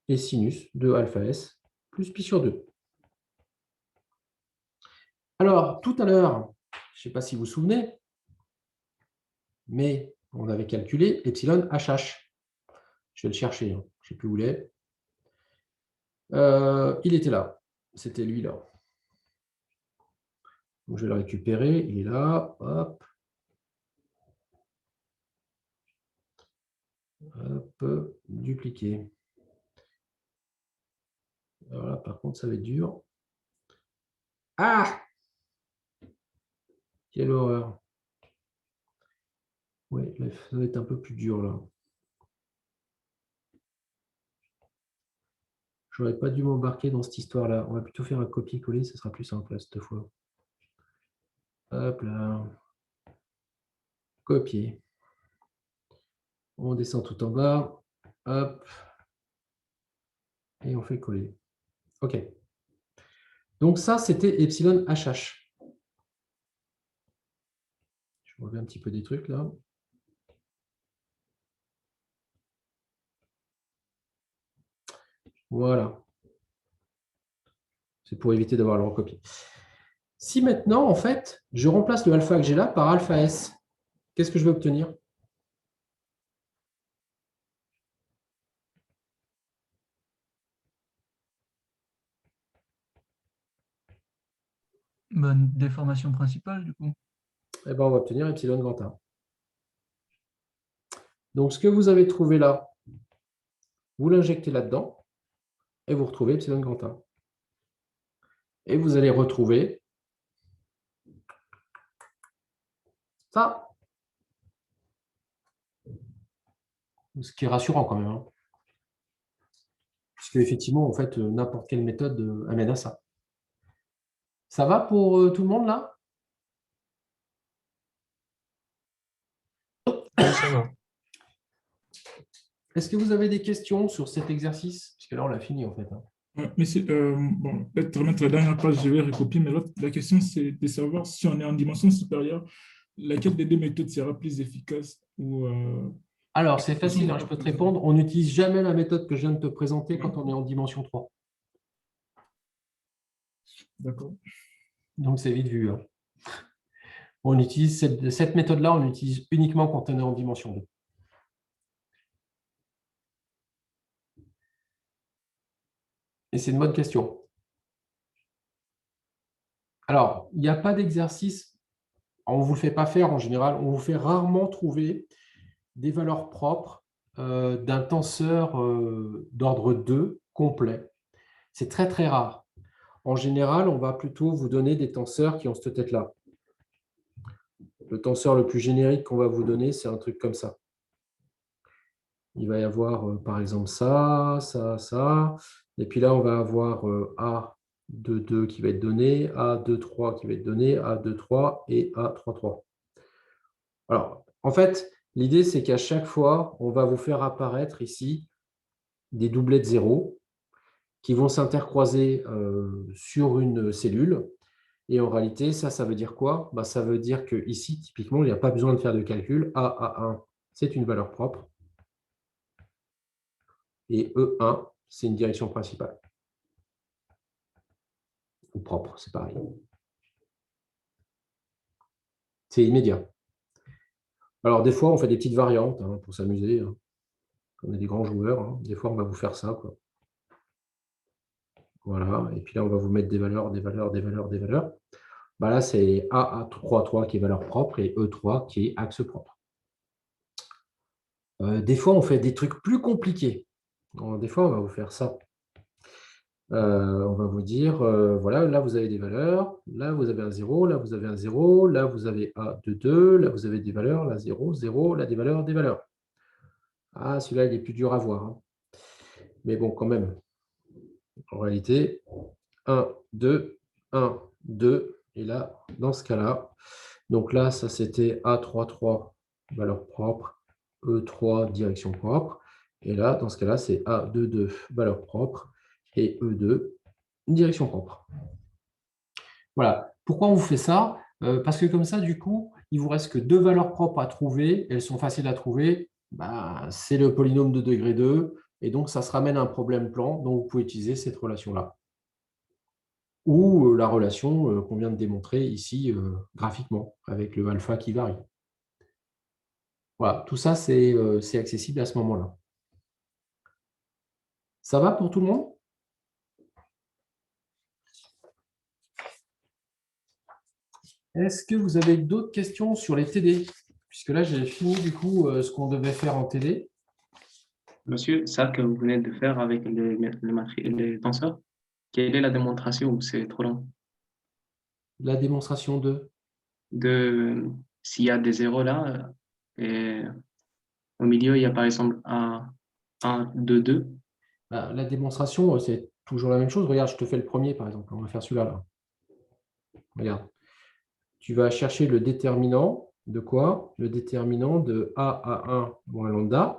et sinus de alpha S plus pi sur 2. Alors, tout à l'heure, je ne sais pas si vous vous souvenez, mais on avait calculé epsilon HH. Je vais le chercher, hein. Je ne sais plus où il est. Il était là. C'était lui là. Donc, je vais le récupérer. Il est là. Hop. Hop. Dupliquer. Alors là, par contre, ça va être dur. Ah! Quelle horreur. Oui, ça va être un peu plus dur là. Je n'aurais pas dû m'embarquer dans cette histoire-là. On va plutôt faire un copier-coller, ce sera plus simple là, cette fois. Hop là. Copier. On descend tout en bas. Hop. Et on fait coller. OK. Donc ça, c'était epsilon HH. Je reviens un petit peu des trucs là. Voilà. C'est pour éviter d'avoir le recopier. Si maintenant, en fait, je remplace le alpha que j'ai là par alpha S, qu'est-ce que je vais obtenir? Bonne déformation principale, du coup. Eh ben, on va obtenir epsilon grand A. Donc, ce que vous avez trouvé là, vous l'injectez là-dedans et vous retrouvez epsilon grand A. Et vous allez retrouver ça. Ce qui est rassurant quand même. Hein. Parce qu'effectivement, en fait, n'importe quelle méthode amène à ça. Ça va pour tout le monde là? Oui, ça va. Est-ce que vous avez des questions sur cet exercice? Parce que là, on l'a fini en fait. Hein. Mais bon, peut-être remettre la dernière page, je vais recopier, mais la question, c'est de savoir si on est en dimension supérieure, laquelle des deux méthodes sera plus efficace ou, Alors, c'est facile, hein, je peux te répondre. On n'utilise jamais la méthode que je viens de te présenter quand on est en dimension 3. D'accord. Donc, c'est vite vu. Hein. On utilise cette méthode-là, on l'utilise uniquement quand on est en dimension 2. Et c'est une bonne question. Alors, il n'y a pas d'exercice, on ne vous le fait pas faire en général, on vous fait rarement trouver des valeurs propres d'un tenseur d'ordre 2 complet. C'est très, très rare. En général, on va plutôt vous donner des tenseurs qui ont cette tête-là. Le tenseur le plus générique qu'on va vous donner, c'est un truc comme ça. Il va y avoir, par exemple, ça, ça, ça. Et puis là, on va avoir A 2, 2 qui va être donné, A 2, 3 qui va être donné, A 2, 3 et A 3, 3. Alors, en fait, l'idée, c'est qu'à chaque fois, on va vous faire apparaître ici des doublets de 0 qui vont s'intercroiser sur une cellule. Et en réalité, ça veut dire quoi? Ça veut dire qu'ici, typiquement, il n'y a pas besoin de faire de calcul. A1, c'est une valeur propre. Et E1, c'est une direction principale. ou propre, c'est pareil. C'est immédiat. Alors, des fois, on fait des petites variantes hein, pour s'amuser. Hein. On est des grands joueurs. Hein. Des fois, on va vous faire ça, quoi. Voilà. Et puis là, on va vous mettre des valeurs, des valeurs, des valeurs, des valeurs. Bah là, c'est AA33 qui est valeur propre et E3 qui est axe propre. Des fois, on fait des trucs plus compliqués. Alors, des fois, on va vous faire ça. On va vous dire, voilà, là, vous avez des valeurs. Là, vous avez un 0. Là, vous avez un 0. Là, vous avez A de 2. Là, vous avez des valeurs. Là, 0, 0. Là, des valeurs, des valeurs. Ah, celui-là, il est plus dur à voir. Hein. Mais bon, quand même. En réalité, 1, 2, 1, 2. Et là, dans ce cas-là, donc là, ça c'était A33, valeur propre, E3, direction propre. Et là, dans ce cas-là, c'est A22, valeur propre, et E2, direction propre. Voilà. Pourquoi on vous fait ça? Parce que comme ça, du coup, il ne vous reste que 2 valeurs propres à trouver. Elles sont faciles à trouver. Bah, c'est le polynôme de degré 2. Et donc, ça se ramène à un problème plan. Donc, vous pouvez utiliser cette relation-là. Ou la relation qu'on vient de démontrer ici graphiquement, avec le alpha qui varie. Voilà, tout ça, c'est accessible à ce moment-là. Ça va pour tout le monde? Est-ce que vous avez d'autres questions sur les TD? Puisque là, j'ai fini du coup ce qu'on devait faire en TD. Monsieur, ça que vous venez de faire avec les tenseurs, quelle est la démonstration ou c'est trop long? La démonstration S'il y a des zéros là, et au milieu, il y a par exemple un 2, 2. La démonstration, c'est toujours la même chose. Regarde, je te fais le premier, par exemple. On va faire celui-là. Là. Regarde. Tu vas chercher le déterminant de quoi? Le déterminant de A à 1 moins lambda.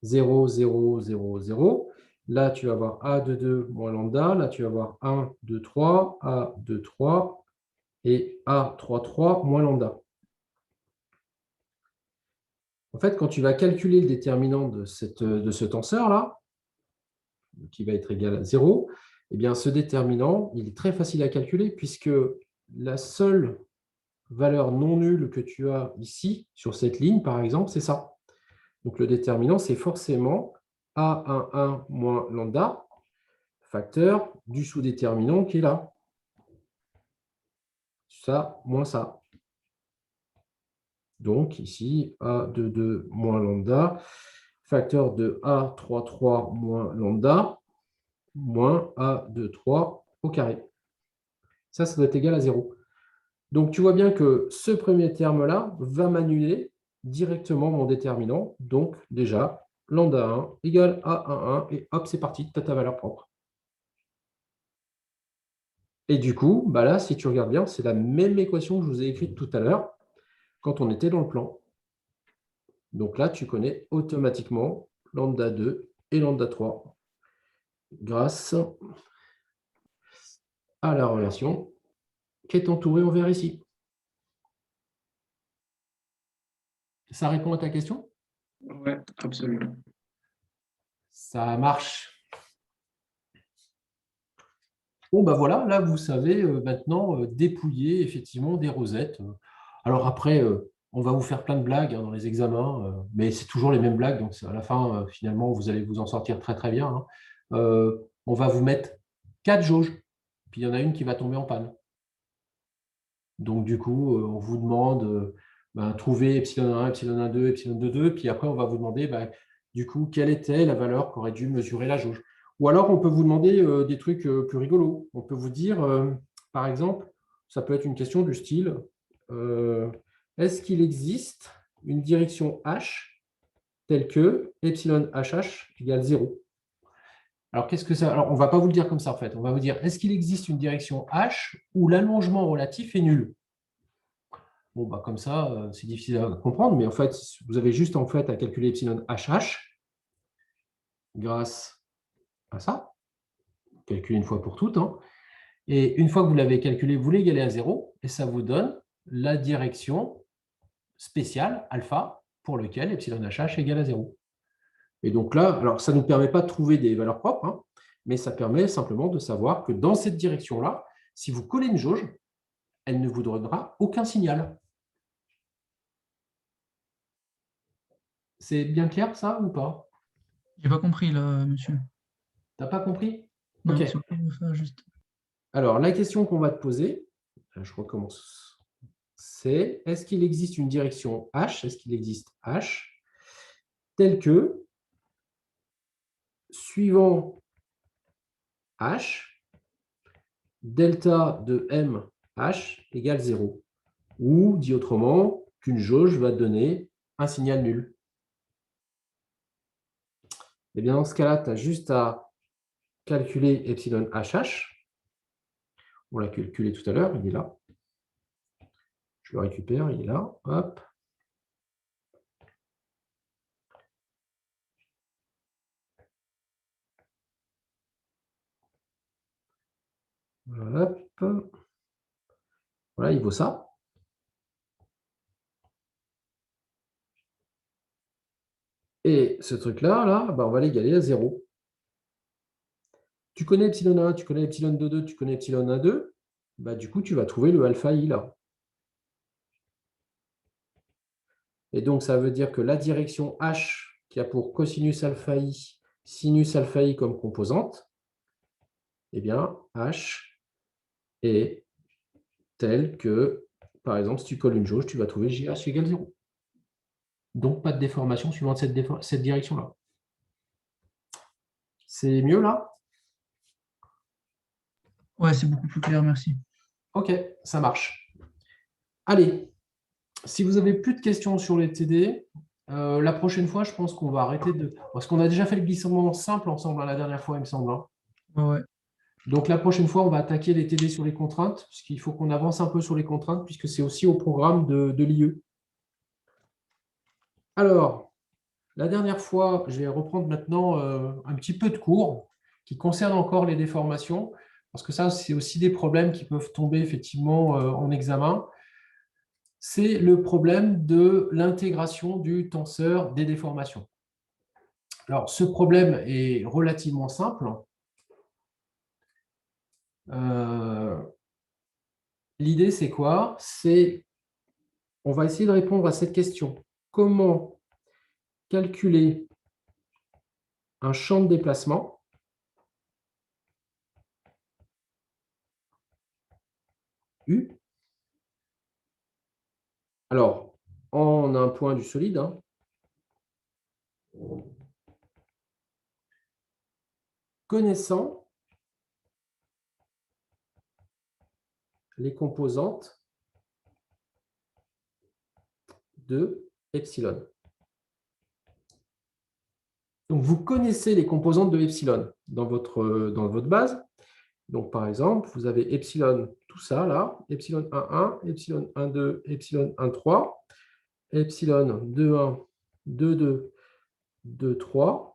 0, 0, 0, 0. Là, tu vas avoir A de 2 moins lambda. Là, tu vas avoir 1, 2, 3, A, 2, 3 et A, 3, 3 moins lambda. En fait, quand tu vas calculer le déterminant de ce tenseur-là, qui va être égal à 0, eh bien, ce déterminant, il est très facile à calculer puisque la seule valeur non nulle que tu as ici, sur cette ligne, par exemple, c'est ça. Donc, le déterminant, c'est forcément A11 moins lambda, facteur du sous-déterminant qui est là. Ça, moins ça. Donc, ici, A22 moins lambda, facteur de A33 moins lambda, moins A23 au carré. Ça doit être égal à 0. Donc, tu vois bien que ce premier terme-là va m'annuler directement mon déterminant. Donc, déjà, lambda 1 égale A11, et hop, c'est parti, tu as ta valeur propre. Et du coup, bah là, si tu regardes bien, c'est la même équation que je vous ai écrite tout à l'heure quand on était dans le plan. Donc là, tu connais automatiquement lambda 2 et lambda 3 grâce à la relation qui est entourée en vert ici. Ça répond à ta question? Oui, absolument. Ça marche. Bon, ben voilà, là, vous savez maintenant dépouiller effectivement des rosettes. Alors après, on va vous faire plein de blagues dans les examens, mais c'est toujours les mêmes blagues, donc à la fin, finalement, vous allez vous en sortir très, très bien. Hein. On va vous mettre 4 jauges, puis il y en a une qui va tomber en panne. Donc, du coup, on vous demande trouver epsilon 1, epsilon 1, 2, epsilon 2, 2, puis après, on va vous demander, du coup, quelle était la valeur qu'aurait dû mesurer la jauge. Ou alors, on peut vous demander des trucs plus rigolos. On peut vous dire, par exemple, ça peut être une question du style, est-ce qu'il existe une direction H telle que epsilon HH égale 0? Alors, qu'est-ce que ça? Alors, on ne va pas vous le dire comme ça, en fait. On va vous dire, est-ce qu'il existe une direction H où l'allongement relatif est nul? Bon, comme ça, c'est difficile à comprendre, mais en fait, vous avez juste en fait à calculer epsilon HH grâce à ça. Calculer une fois pour toutes. Hein. Et une fois que vous l'avez calculé, vous l'égalez à 0 et ça vous donne la direction spéciale alpha pour lequel epsilon HH égale à 0. Et donc là, alors ça ne nous permet pas de trouver des valeurs propres, hein, mais ça permet simplement de savoir que dans cette direction-là, si vous collez une jauge, elle ne vous donnera aucun signal. C'est bien clair, ça, ou pas? J'ai pas compris, là, monsieur. Tu n'as pas compris? Non, Ok. si vous pouvez me faire juste. Alors, la question qu'on va te poser, je recommence, c'est est-ce qu'il existe une direction H, est-ce qu'il existe H, telle que, suivant H, delta de MH égale 0. Ou, dit autrement, qu'une jauge va donner un signal nul. Eh bien, dans ce cas-là, tu as juste à calculer epsilon HH. On l'a calculé tout à l'heure, il est là. Je le récupère, il est là. Hop. Hop. Voilà, il vaut ça. Et ce truc-là, là, bah, on va l'égaler à 0. Tu connais epsilon 1, tu connais epsilon 2, tu connais epsilon 1, 2. Bah, du coup, tu vas trouver le alpha i là. Et donc, ça veut dire que la direction H, qui a pour cosinus alpha i, sinus alpha i comme composante, eh bien, H est telle que, par exemple, si tu colles une jauge, tu vas trouver JH égale 0. Donc, pas de déformation suivant cette direction-là. C'est mieux là? Ouais, c'est beaucoup plus clair, merci. Ok, ça marche. Allez, si vous n'avez plus de questions sur les TD, la prochaine fois, je pense qu'on va arrêter de... Parce qu'on a déjà fait le glissement simple ensemble la dernière fois, il me semble. Ouais. Donc, la prochaine fois, on va attaquer les TD sur les contraintes, puisqu'il faut qu'on avance un peu sur les contraintes, puisque c'est aussi au programme de l'IE. Alors, la dernière fois, je vais reprendre maintenant un petit peu de cours qui concerne encore les déformations, parce que ça, c'est aussi des problèmes qui peuvent tomber effectivement en examen. C'est le problème de l'intégration du tenseur des déformations. Alors, ce problème est relativement simple. L'idée, c'est quoi? On va essayer de répondre à cette question. Comment calculer un champ de déplacement U? Alors, en un point du solide, connaissant les composantes de epsilon. Donc, vous connaissez les composantes de epsilon dans votre base. Donc, par exemple, vous avez epsilon, tout ça là, epsilon 1,1, epsilon 1,2, epsilon 1,3, epsilon 2,1, 2,2, 2,3,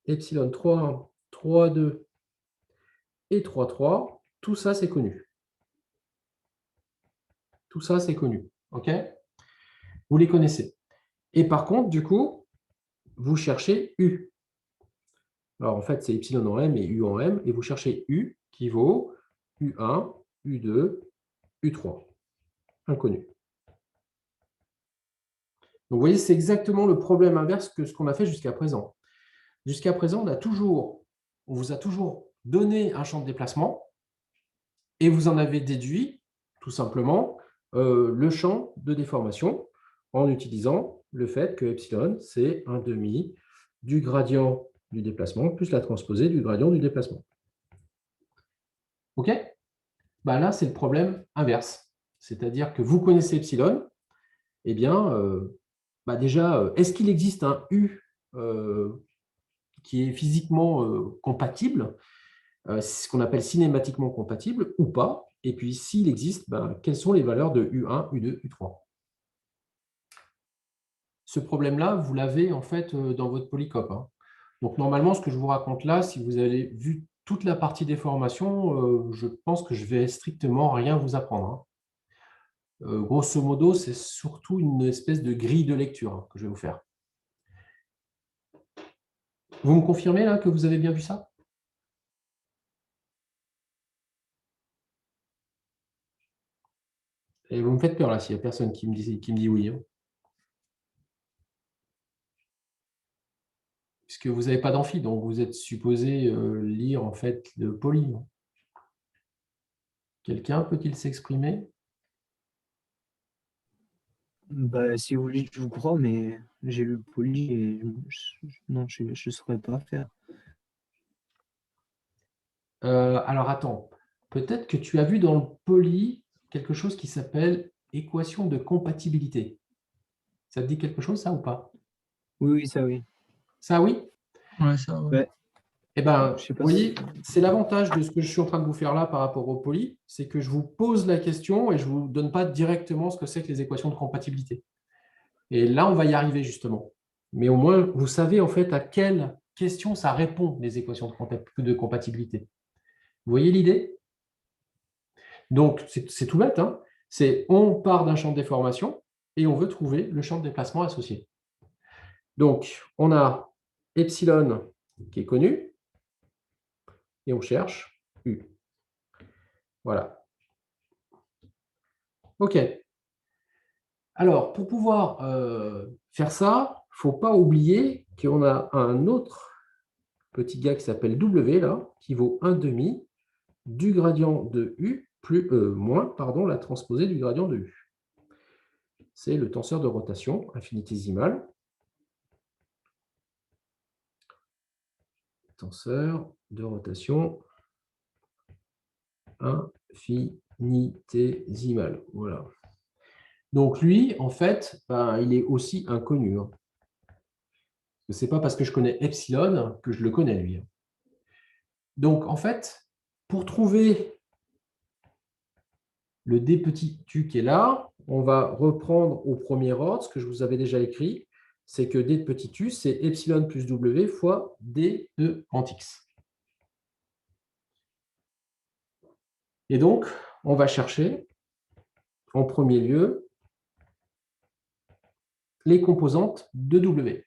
epsilon 3,1, 3,2 et 3,3. Tout ça, c'est connu. Tout ça, c'est connu. OK? Vous les connaissez. Et par contre, du coup, vous cherchez U. Alors, en fait, c'est epsilon en M et U en M. Et vous cherchez U qui vaut U1, U2, U3. Inconnu. Donc, vous voyez, c'est exactement le problème inverse que ce qu'on a fait jusqu'à présent. Jusqu'à présent, on vous a toujours donné un champ de déplacement et vous en avez déduit, tout simplement, le champ de déformation en utilisant le fait que epsilon, c'est un demi du gradient du déplacement plus la transposée du gradient du déplacement. OK? Bah là, c'est le problème inverse. C'est-à-dire que vous connaissez epsilon, eh bien, déjà, est-ce qu'il existe un U qui est physiquement compatible, c'est ce qu'on appelle cinématiquement compatible ou pas? Et puis, s'il existe, quelles sont les valeurs de U1, U2, U3? Ce problème-là, vous l'avez en fait dans votre polycope. Donc, normalement, ce que je vous raconte là, si vous avez vu toute la partie déformation, je pense que je vais strictement rien vous apprendre. Grosso modo, c'est surtout une espèce de grille de lecture que je vais vous faire. Vous me confirmez là que vous avez bien vu ça? Et vous me faites peur là, s'il n'y a personne qui me dit oui, hein. Puisque vous n'avez pas d'amphi, donc vous êtes supposé lire en fait le poly. Quelqu'un peut-il s'exprimer? Bah, si vous voulez, je vous crois, mais j'ai lu le poli et non, je ne saurais pas faire. Alors attends, peut-être que tu as vu dans le poly quelque chose qui s'appelle équation de compatibilité. Ça te dit quelque chose, ça ou pas? Oui, oui, ça oui. Ça, oui? Ouais, ça, ouais. Ouais. Eh bien, Je sais vous pas voyez, si- c'est l'avantage de ce que je suis en train de vous faire là par rapport au poly, c'est que je vous pose la question et je ne vous donne pas directement ce que c'est que les équations de compatibilité. Et là, on va y arriver justement. Mais au moins, vous savez en fait à quelle question ça répond, les équations de compatibilité. Vous voyez l'idée? Donc, c'est tout bête, hein. C'est on part d'un champ de déformation et on veut trouver le champ de déplacement associé. Donc, on a epsilon qui est connu et on cherche U. Voilà. OK. Alors, pour pouvoir faire ça, il ne faut pas oublier qu'on a un autre petit gars qui s'appelle W, là, qui vaut 1/2 du gradient de U moins pardon, la transposée du gradient de U. C'est le tenseur de rotation infinitésimal. Tenseur de rotation infinitésimal. Voilà. Donc lui, en fait, ben, il est aussi inconnu. Hein. Ce n'est pas parce que je connais epsilon que je le connais, lui. Donc, en fait, pour trouver le d petit u qui est là, on va reprendre au premier ordre ce que je vous avais déjà écrit, c'est que d de petit u, c'est epsilon plus w fois d de grand x. Et donc, on va chercher, en premier lieu, les composantes de w.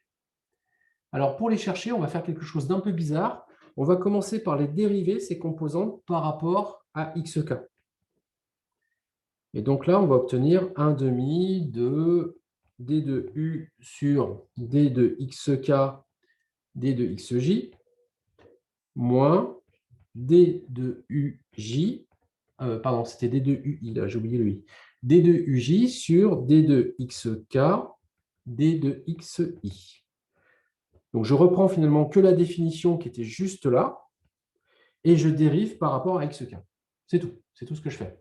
Alors, pour les chercher, on va faire quelque chose d'un peu bizarre. On va commencer par les dériver, ces composantes, par rapport à xk. Et donc là, on va obtenir 1/2 de d de u sur d de xk, d de xj, moins d de uj, pardon, c'était d de ui, là, j'ai oublié le i, d de uj sur d de xk, d de xi. Donc, je reprends finalement que la définition qui était juste là, et je dérive par rapport à xk. C'est tout ce que je fais.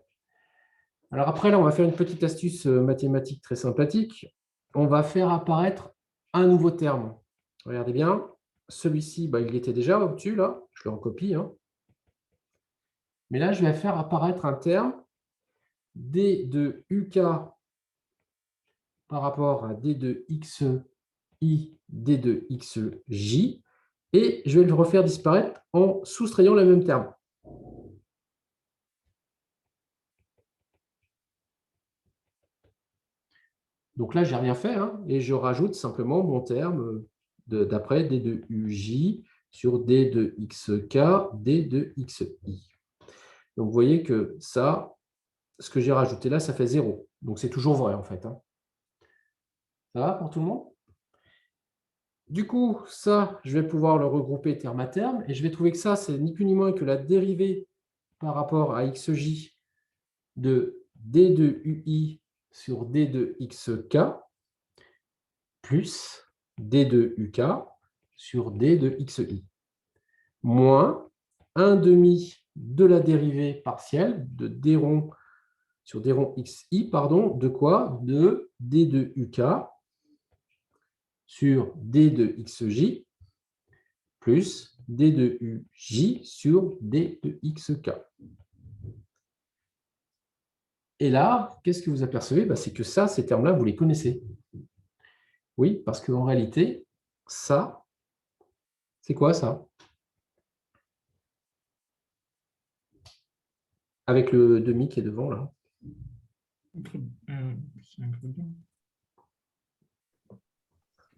Alors après, là, on va faire une petite astuce mathématique très sympathique. On va faire apparaître un nouveau terme. Regardez bien, celui-ci, bah, il était déjà au-dessus, là. Je le recopie. Hein. Mais là, je vais faire apparaître un terme d de uk par rapport à d de xi, d de xj. Et je vais le refaire disparaître en soustrayant le même terme. Donc là, je n'ai rien fait, hein, et je rajoute simplement mon terme d'après d de uj sur d de xk, d de xi. Donc vous voyez que ça, ce que j'ai rajouté là, ça fait 0. Donc c'est toujours vrai en fait. Hein. Ça va pour tout le monde? Du coup, ça, je vais pouvoir le regrouper terme à terme, et je vais trouver que ça, c'est ni plus ni moins que la dérivée par rapport à xj de d de ui sur d de xk, plus d de uk sur d de xi, moins 1/2 de la dérivée partielle de d rond sur d rond xi, pardon, de quoi? De d de uk sur d de xj, plus d de uj sur d de xk. Et là, qu'est-ce que vous apercevez? Ben, c'est que ça, ces termes-là, vous les connaissez. Oui, parce qu'en réalité, ça, c'est quoi ça? Avec le demi qui est devant, là. C'est un gradient.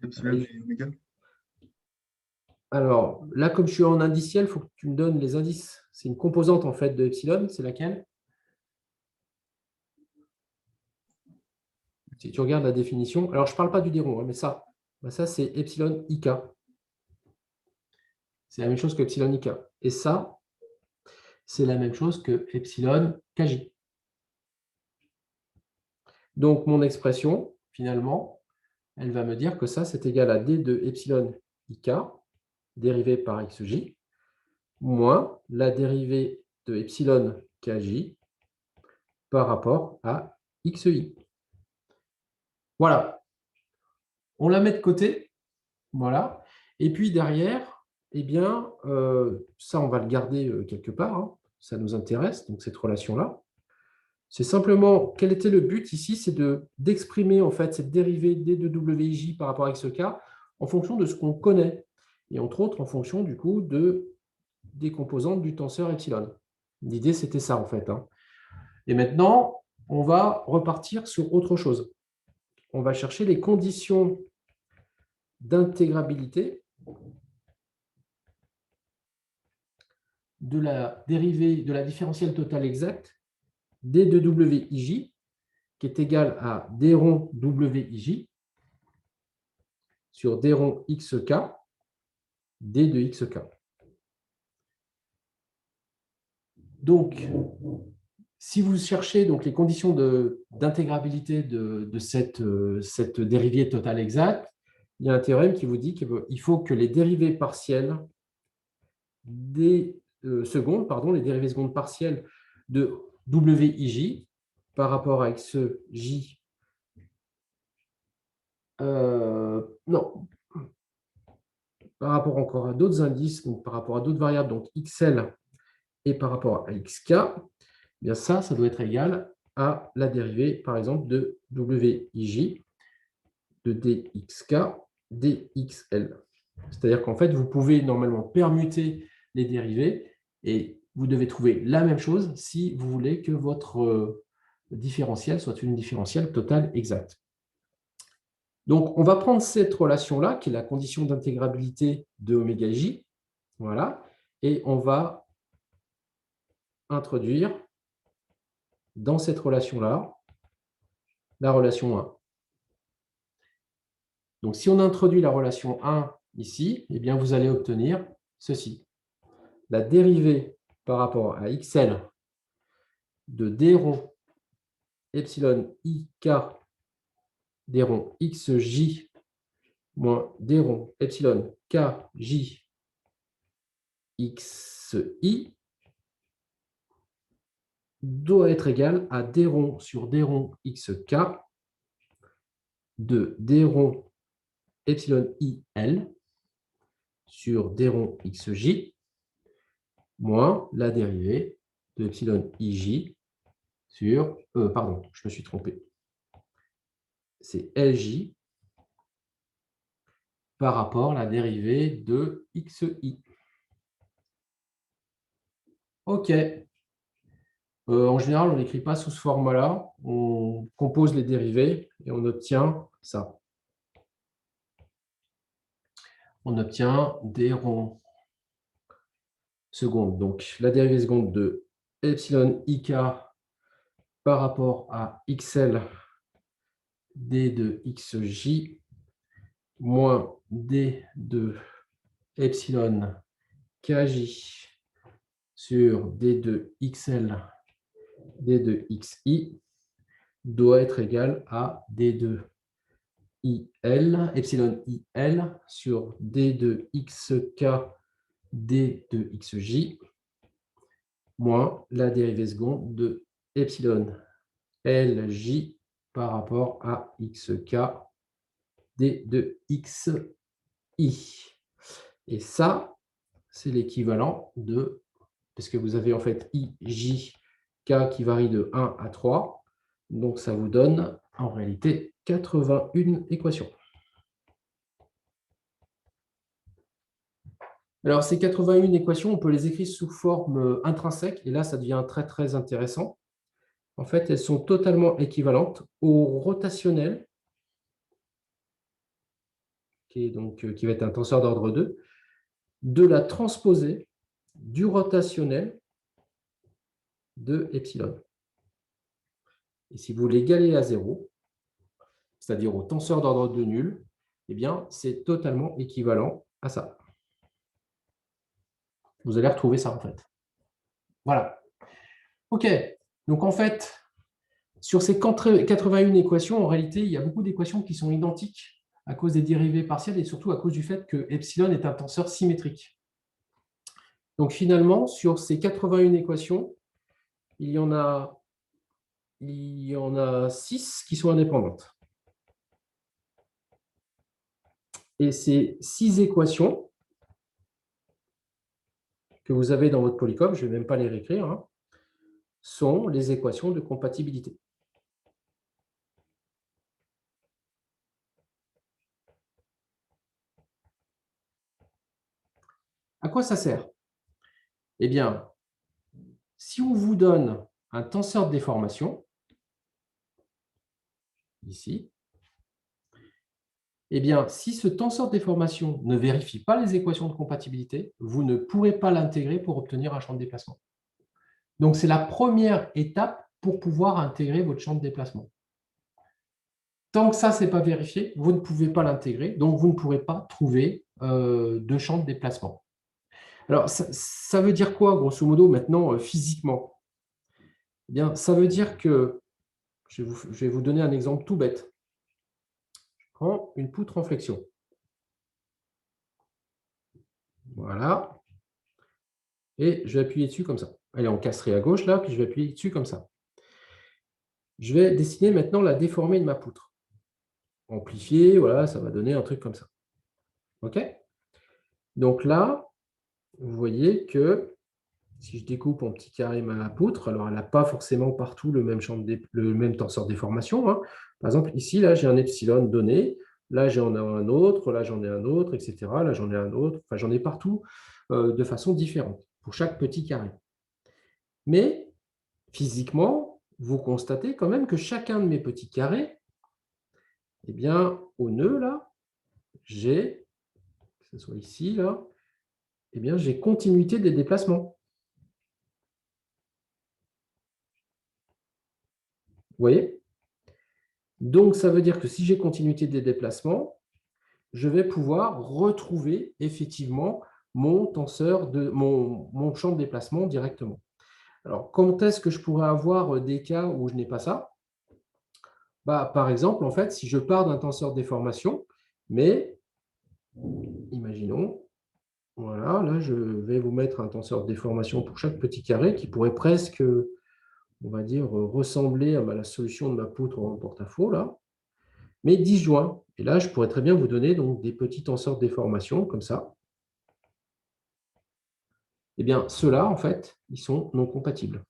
Epsilon et oméga. Alors, là, comme je suis en indiciel, il faut que tu me donnes les indices. C'est une composante, en fait, de epsilon. C'est laquelle? Si tu regardes la définition, alors je ne parle pas du déron, hein, mais ça c'est epsilon ik. C'est la même chose que epsilon ik. Et ça, c'est la même chose que epsilon kj. Donc, mon expression, finalement, elle va me dire que ça, c'est égal à d de epsilon ik, dérivée par xj, moins la dérivée de epsilon kj par rapport à xi. Voilà. On la met de côté. Voilà. Et puis derrière, eh bien, ça, on va le garder quelque part. Hein. Ça nous intéresse, donc cette relation-là. C'est simplement, quel était le but ici? C'est d'exprimer en fait cette dérivée d de wij par rapport à xk en fonction de ce qu'on connaît. Et entre autres, en fonction du coup des composantes du tenseur epsilon. L'idée, c'était ça en fait. Hein. Et maintenant, on va repartir sur autre chose. On va chercher les conditions d'intégrabilité de la dérivée de la différentielle totale exacte d de wij qui est égal à d rond wij sur d rond xk d de xk. Donc, si vous cherchez donc, les conditions d'intégrabilité de cette dérivée totale exacte, il y a un théorème qui vous dit qu'il faut que les dérivées partielles des secondes, les dérivées secondes partielles de wij par rapport à xj, non, par rapport encore à d'autres indices, donc par rapport à d'autres variables, donc xl et par rapport à xk, eh bien ça doit être égal à la dérivée, par exemple, de wij de dxk dxl. C'est-à-dire qu'en fait, vous pouvez normalement permuter les dérivées et vous devez trouver la même chose si vous voulez que votre différentiel soit une différentielle totale exacte. Donc, on va prendre cette relation-là, qui est la condition d'intégrabilité de oméga j, voilà, et on va introduire dans cette relation-là la relation 1. Donc, si on introduit la relation 1 ici, eh bien, vous allez obtenir ceci. La dérivée par rapport à xl de d rond epsilon ik d rond xj moins d rond epsilon kj xi doit être égal à d rond sur d rond xk de d rond epsilon il sur d rond xj moins la dérivée de epsilon ij sur... pardon, je me suis trompé. C'est lj par rapport à la dérivée de xi. OK. En général, on n'écrit pas sous ce format-là. On compose les dérivées et on obtient ça. On obtient des ronds secondes. Donc, la dérivée seconde de epsilon ik par rapport à xl d de xj moins d de epsilon kj sur d de xl d de xi doit être égal à d de il, epsilon il sur d de xk d de xj moins la dérivée seconde de epsilon lj par rapport à xk d de xi. Et ça, c'est l'équivalent de, parce que vous avez en fait ijk qui varie de 1 à 3, donc ça vous donne en réalité 81 équations. Alors, ces 81 équations, on peut les écrire sous forme intrinsèque, et là, ça devient très, très intéressant. En fait, elles sont totalement équivalentes au rotationnel, qui va être un tenseur d'ordre 2, de la transposée du rotationnel de epsilon. Et si vous l'égalez à 0, c'est-à-dire au tenseur d'ordre de nul, eh bien, c'est totalement équivalent à ça. Vous allez retrouver ça, en fait. Voilà. OK. Donc, en fait, sur ces 81 équations, en réalité, il y a beaucoup d'équations qui sont identiques à cause des dérivées partielles et surtout à cause du fait que epsilon est un tenseur symétrique. Donc, finalement, sur ces 81 équations, il y en a 6 qui sont indépendantes. Et ces 6 équations que vous avez dans votre polycom, je ne vais même pas les réécrire, hein, sont les équations de compatibilité. À quoi ça sert? Eh bien, si on vous donne un tenseur de déformation, ici, eh bien, si ce tenseur de déformation ne vérifie pas les équations de compatibilité, vous ne pourrez pas l'intégrer pour obtenir un champ de déplacement. Donc, c'est la première étape pour pouvoir intégrer votre champ de déplacement. Tant que ça, ce n'est pas vérifié, vous ne pouvez pas l'intégrer, donc vous ne pourrez pas trouver de champ de déplacement. Alors, ça veut dire quoi, grosso modo, maintenant, physiquement? Eh bien, ça veut dire que, je vais vous donner un exemple tout bête. Je prends une poutre en flexion. Voilà. Et je vais appuyer dessus comme ça. Elle est encastrée à gauche, là, puis je vais appuyer dessus comme ça. Je vais dessiner maintenant la déformée de ma poutre. Amplifier, voilà, ça va donner un truc comme ça. OK? Donc là, vous voyez que si je découpe en petits carrés ma poutre, alors elle n'a pas forcément partout le même tenseur de déformation, hein. Par exemple, ici, là, j'ai un epsilon donné. Là, j'en ai un autre. Là, j'en ai un autre, etc. Là, j'en ai un autre. Enfin, j'en ai partout de façon différente pour chaque petit carré. Mais physiquement, vous constatez quand même que chacun de mes petits carrés, eh bien, au nœud, là, j'ai, que ce soit ici, là, eh bien, j'ai continuité des déplacements. Vous voyez? Donc, ça veut dire que si j'ai continuité des déplacements, je vais pouvoir retrouver effectivement mon champ de déplacement directement. Alors, quand est-ce que je pourrais avoir des cas où je n'ai pas ça? Bah, par exemple, en fait, si je pars d'un tenseur de déformation, mais imaginons, voilà, là, je vais vous mettre un tenseur de déformation pour chaque petit carré qui pourrait presque, on va dire, ressembler à la solution de ma poutre en porte-à-faux, là, mais disjoint. Et là, je pourrais très bien vous donner donc, des petits tenseurs de déformation, comme ça. Eh bien, ceux-là, en fait, ils sont non compatibles.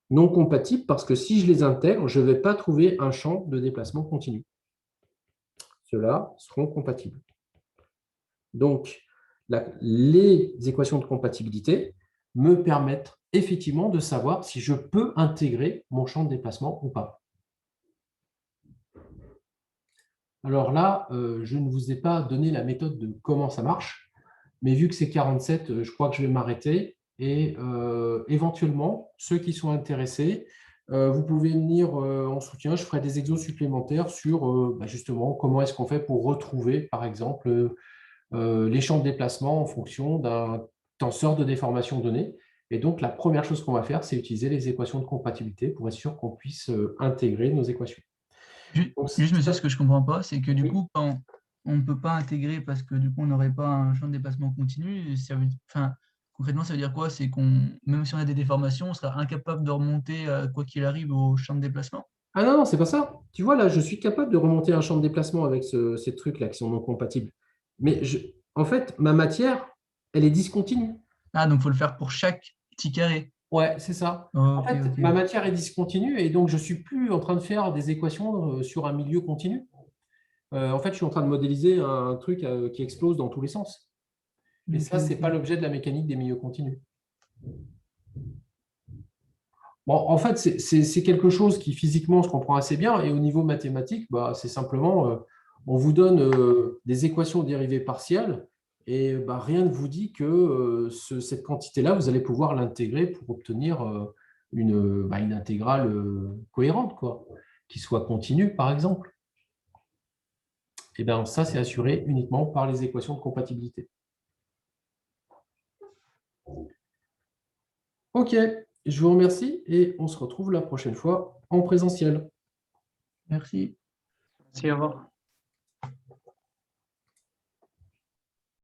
Non compatibles parce que si je les intègre, je ne vais pas trouver un champ de déplacement continu. Ceux-là seront compatibles. Donc, les équations de compatibilité me permettent effectivement de savoir si je peux intégrer mon champ de déplacement ou pas. Alors là, je ne vous ai pas donné la méthode de comment ça marche, mais vu que c'est 47, je crois que je vais m'arrêter. Et éventuellement, ceux qui sont intéressés, vous pouvez venir en soutien. Je ferai des exos supplémentaires sur justement comment est-ce qu'on fait pour retrouver, par exemple, les champs de déplacement en fonction d'un tenseur de déformation donné. Et donc, la première chose qu'on va faire, c'est utiliser les équations de compatibilité pour être sûr qu'on puisse intégrer nos équations. Juste, monsieur, ce que je ne comprends pas, c'est que du Oui. coup, quand on ne peut pas intégrer parce que du coup, on n'aurait pas un champ de déplacement continu, concrètement, ça veut dire quoi? C'est qu'on, même si on a des déformations, on sera incapable de remonter, quoi qu'il arrive, au champ de déplacement? Ah non, non, c'est pas ça. Tu vois, là, je suis capable de remonter un champ de déplacement avec ces trucs-là qui sont non compatibles. Mais en fait, ma matière, elle est discontinue. Ah, donc il faut le faire pour chaque petit carré. Ouais, c'est ça. Oh, En ok, fait, ok. ma matière est discontinue et donc je ne suis plus en train de faire des équations sur un milieu continu. En fait, je suis en train de modéliser un truc qui explose dans tous les sens. Et ça, ce n'est pas l'objet de la mécanique des milieux continus. Bon, en fait, c'est quelque chose qui physiquement se comprend assez bien et au niveau mathématique, c'est simplement, on vous donne des équations dérivées partielles et rien ne vous dit que cette quantité-là, vous allez pouvoir l'intégrer pour obtenir une intégrale cohérente, quoi, qui soit continue, par exemple. Et bien, ça, c'est assuré uniquement par les équations de compatibilité. OK, je vous remercie et on se retrouve la prochaine fois en présentiel. Merci. Merci, au revoir.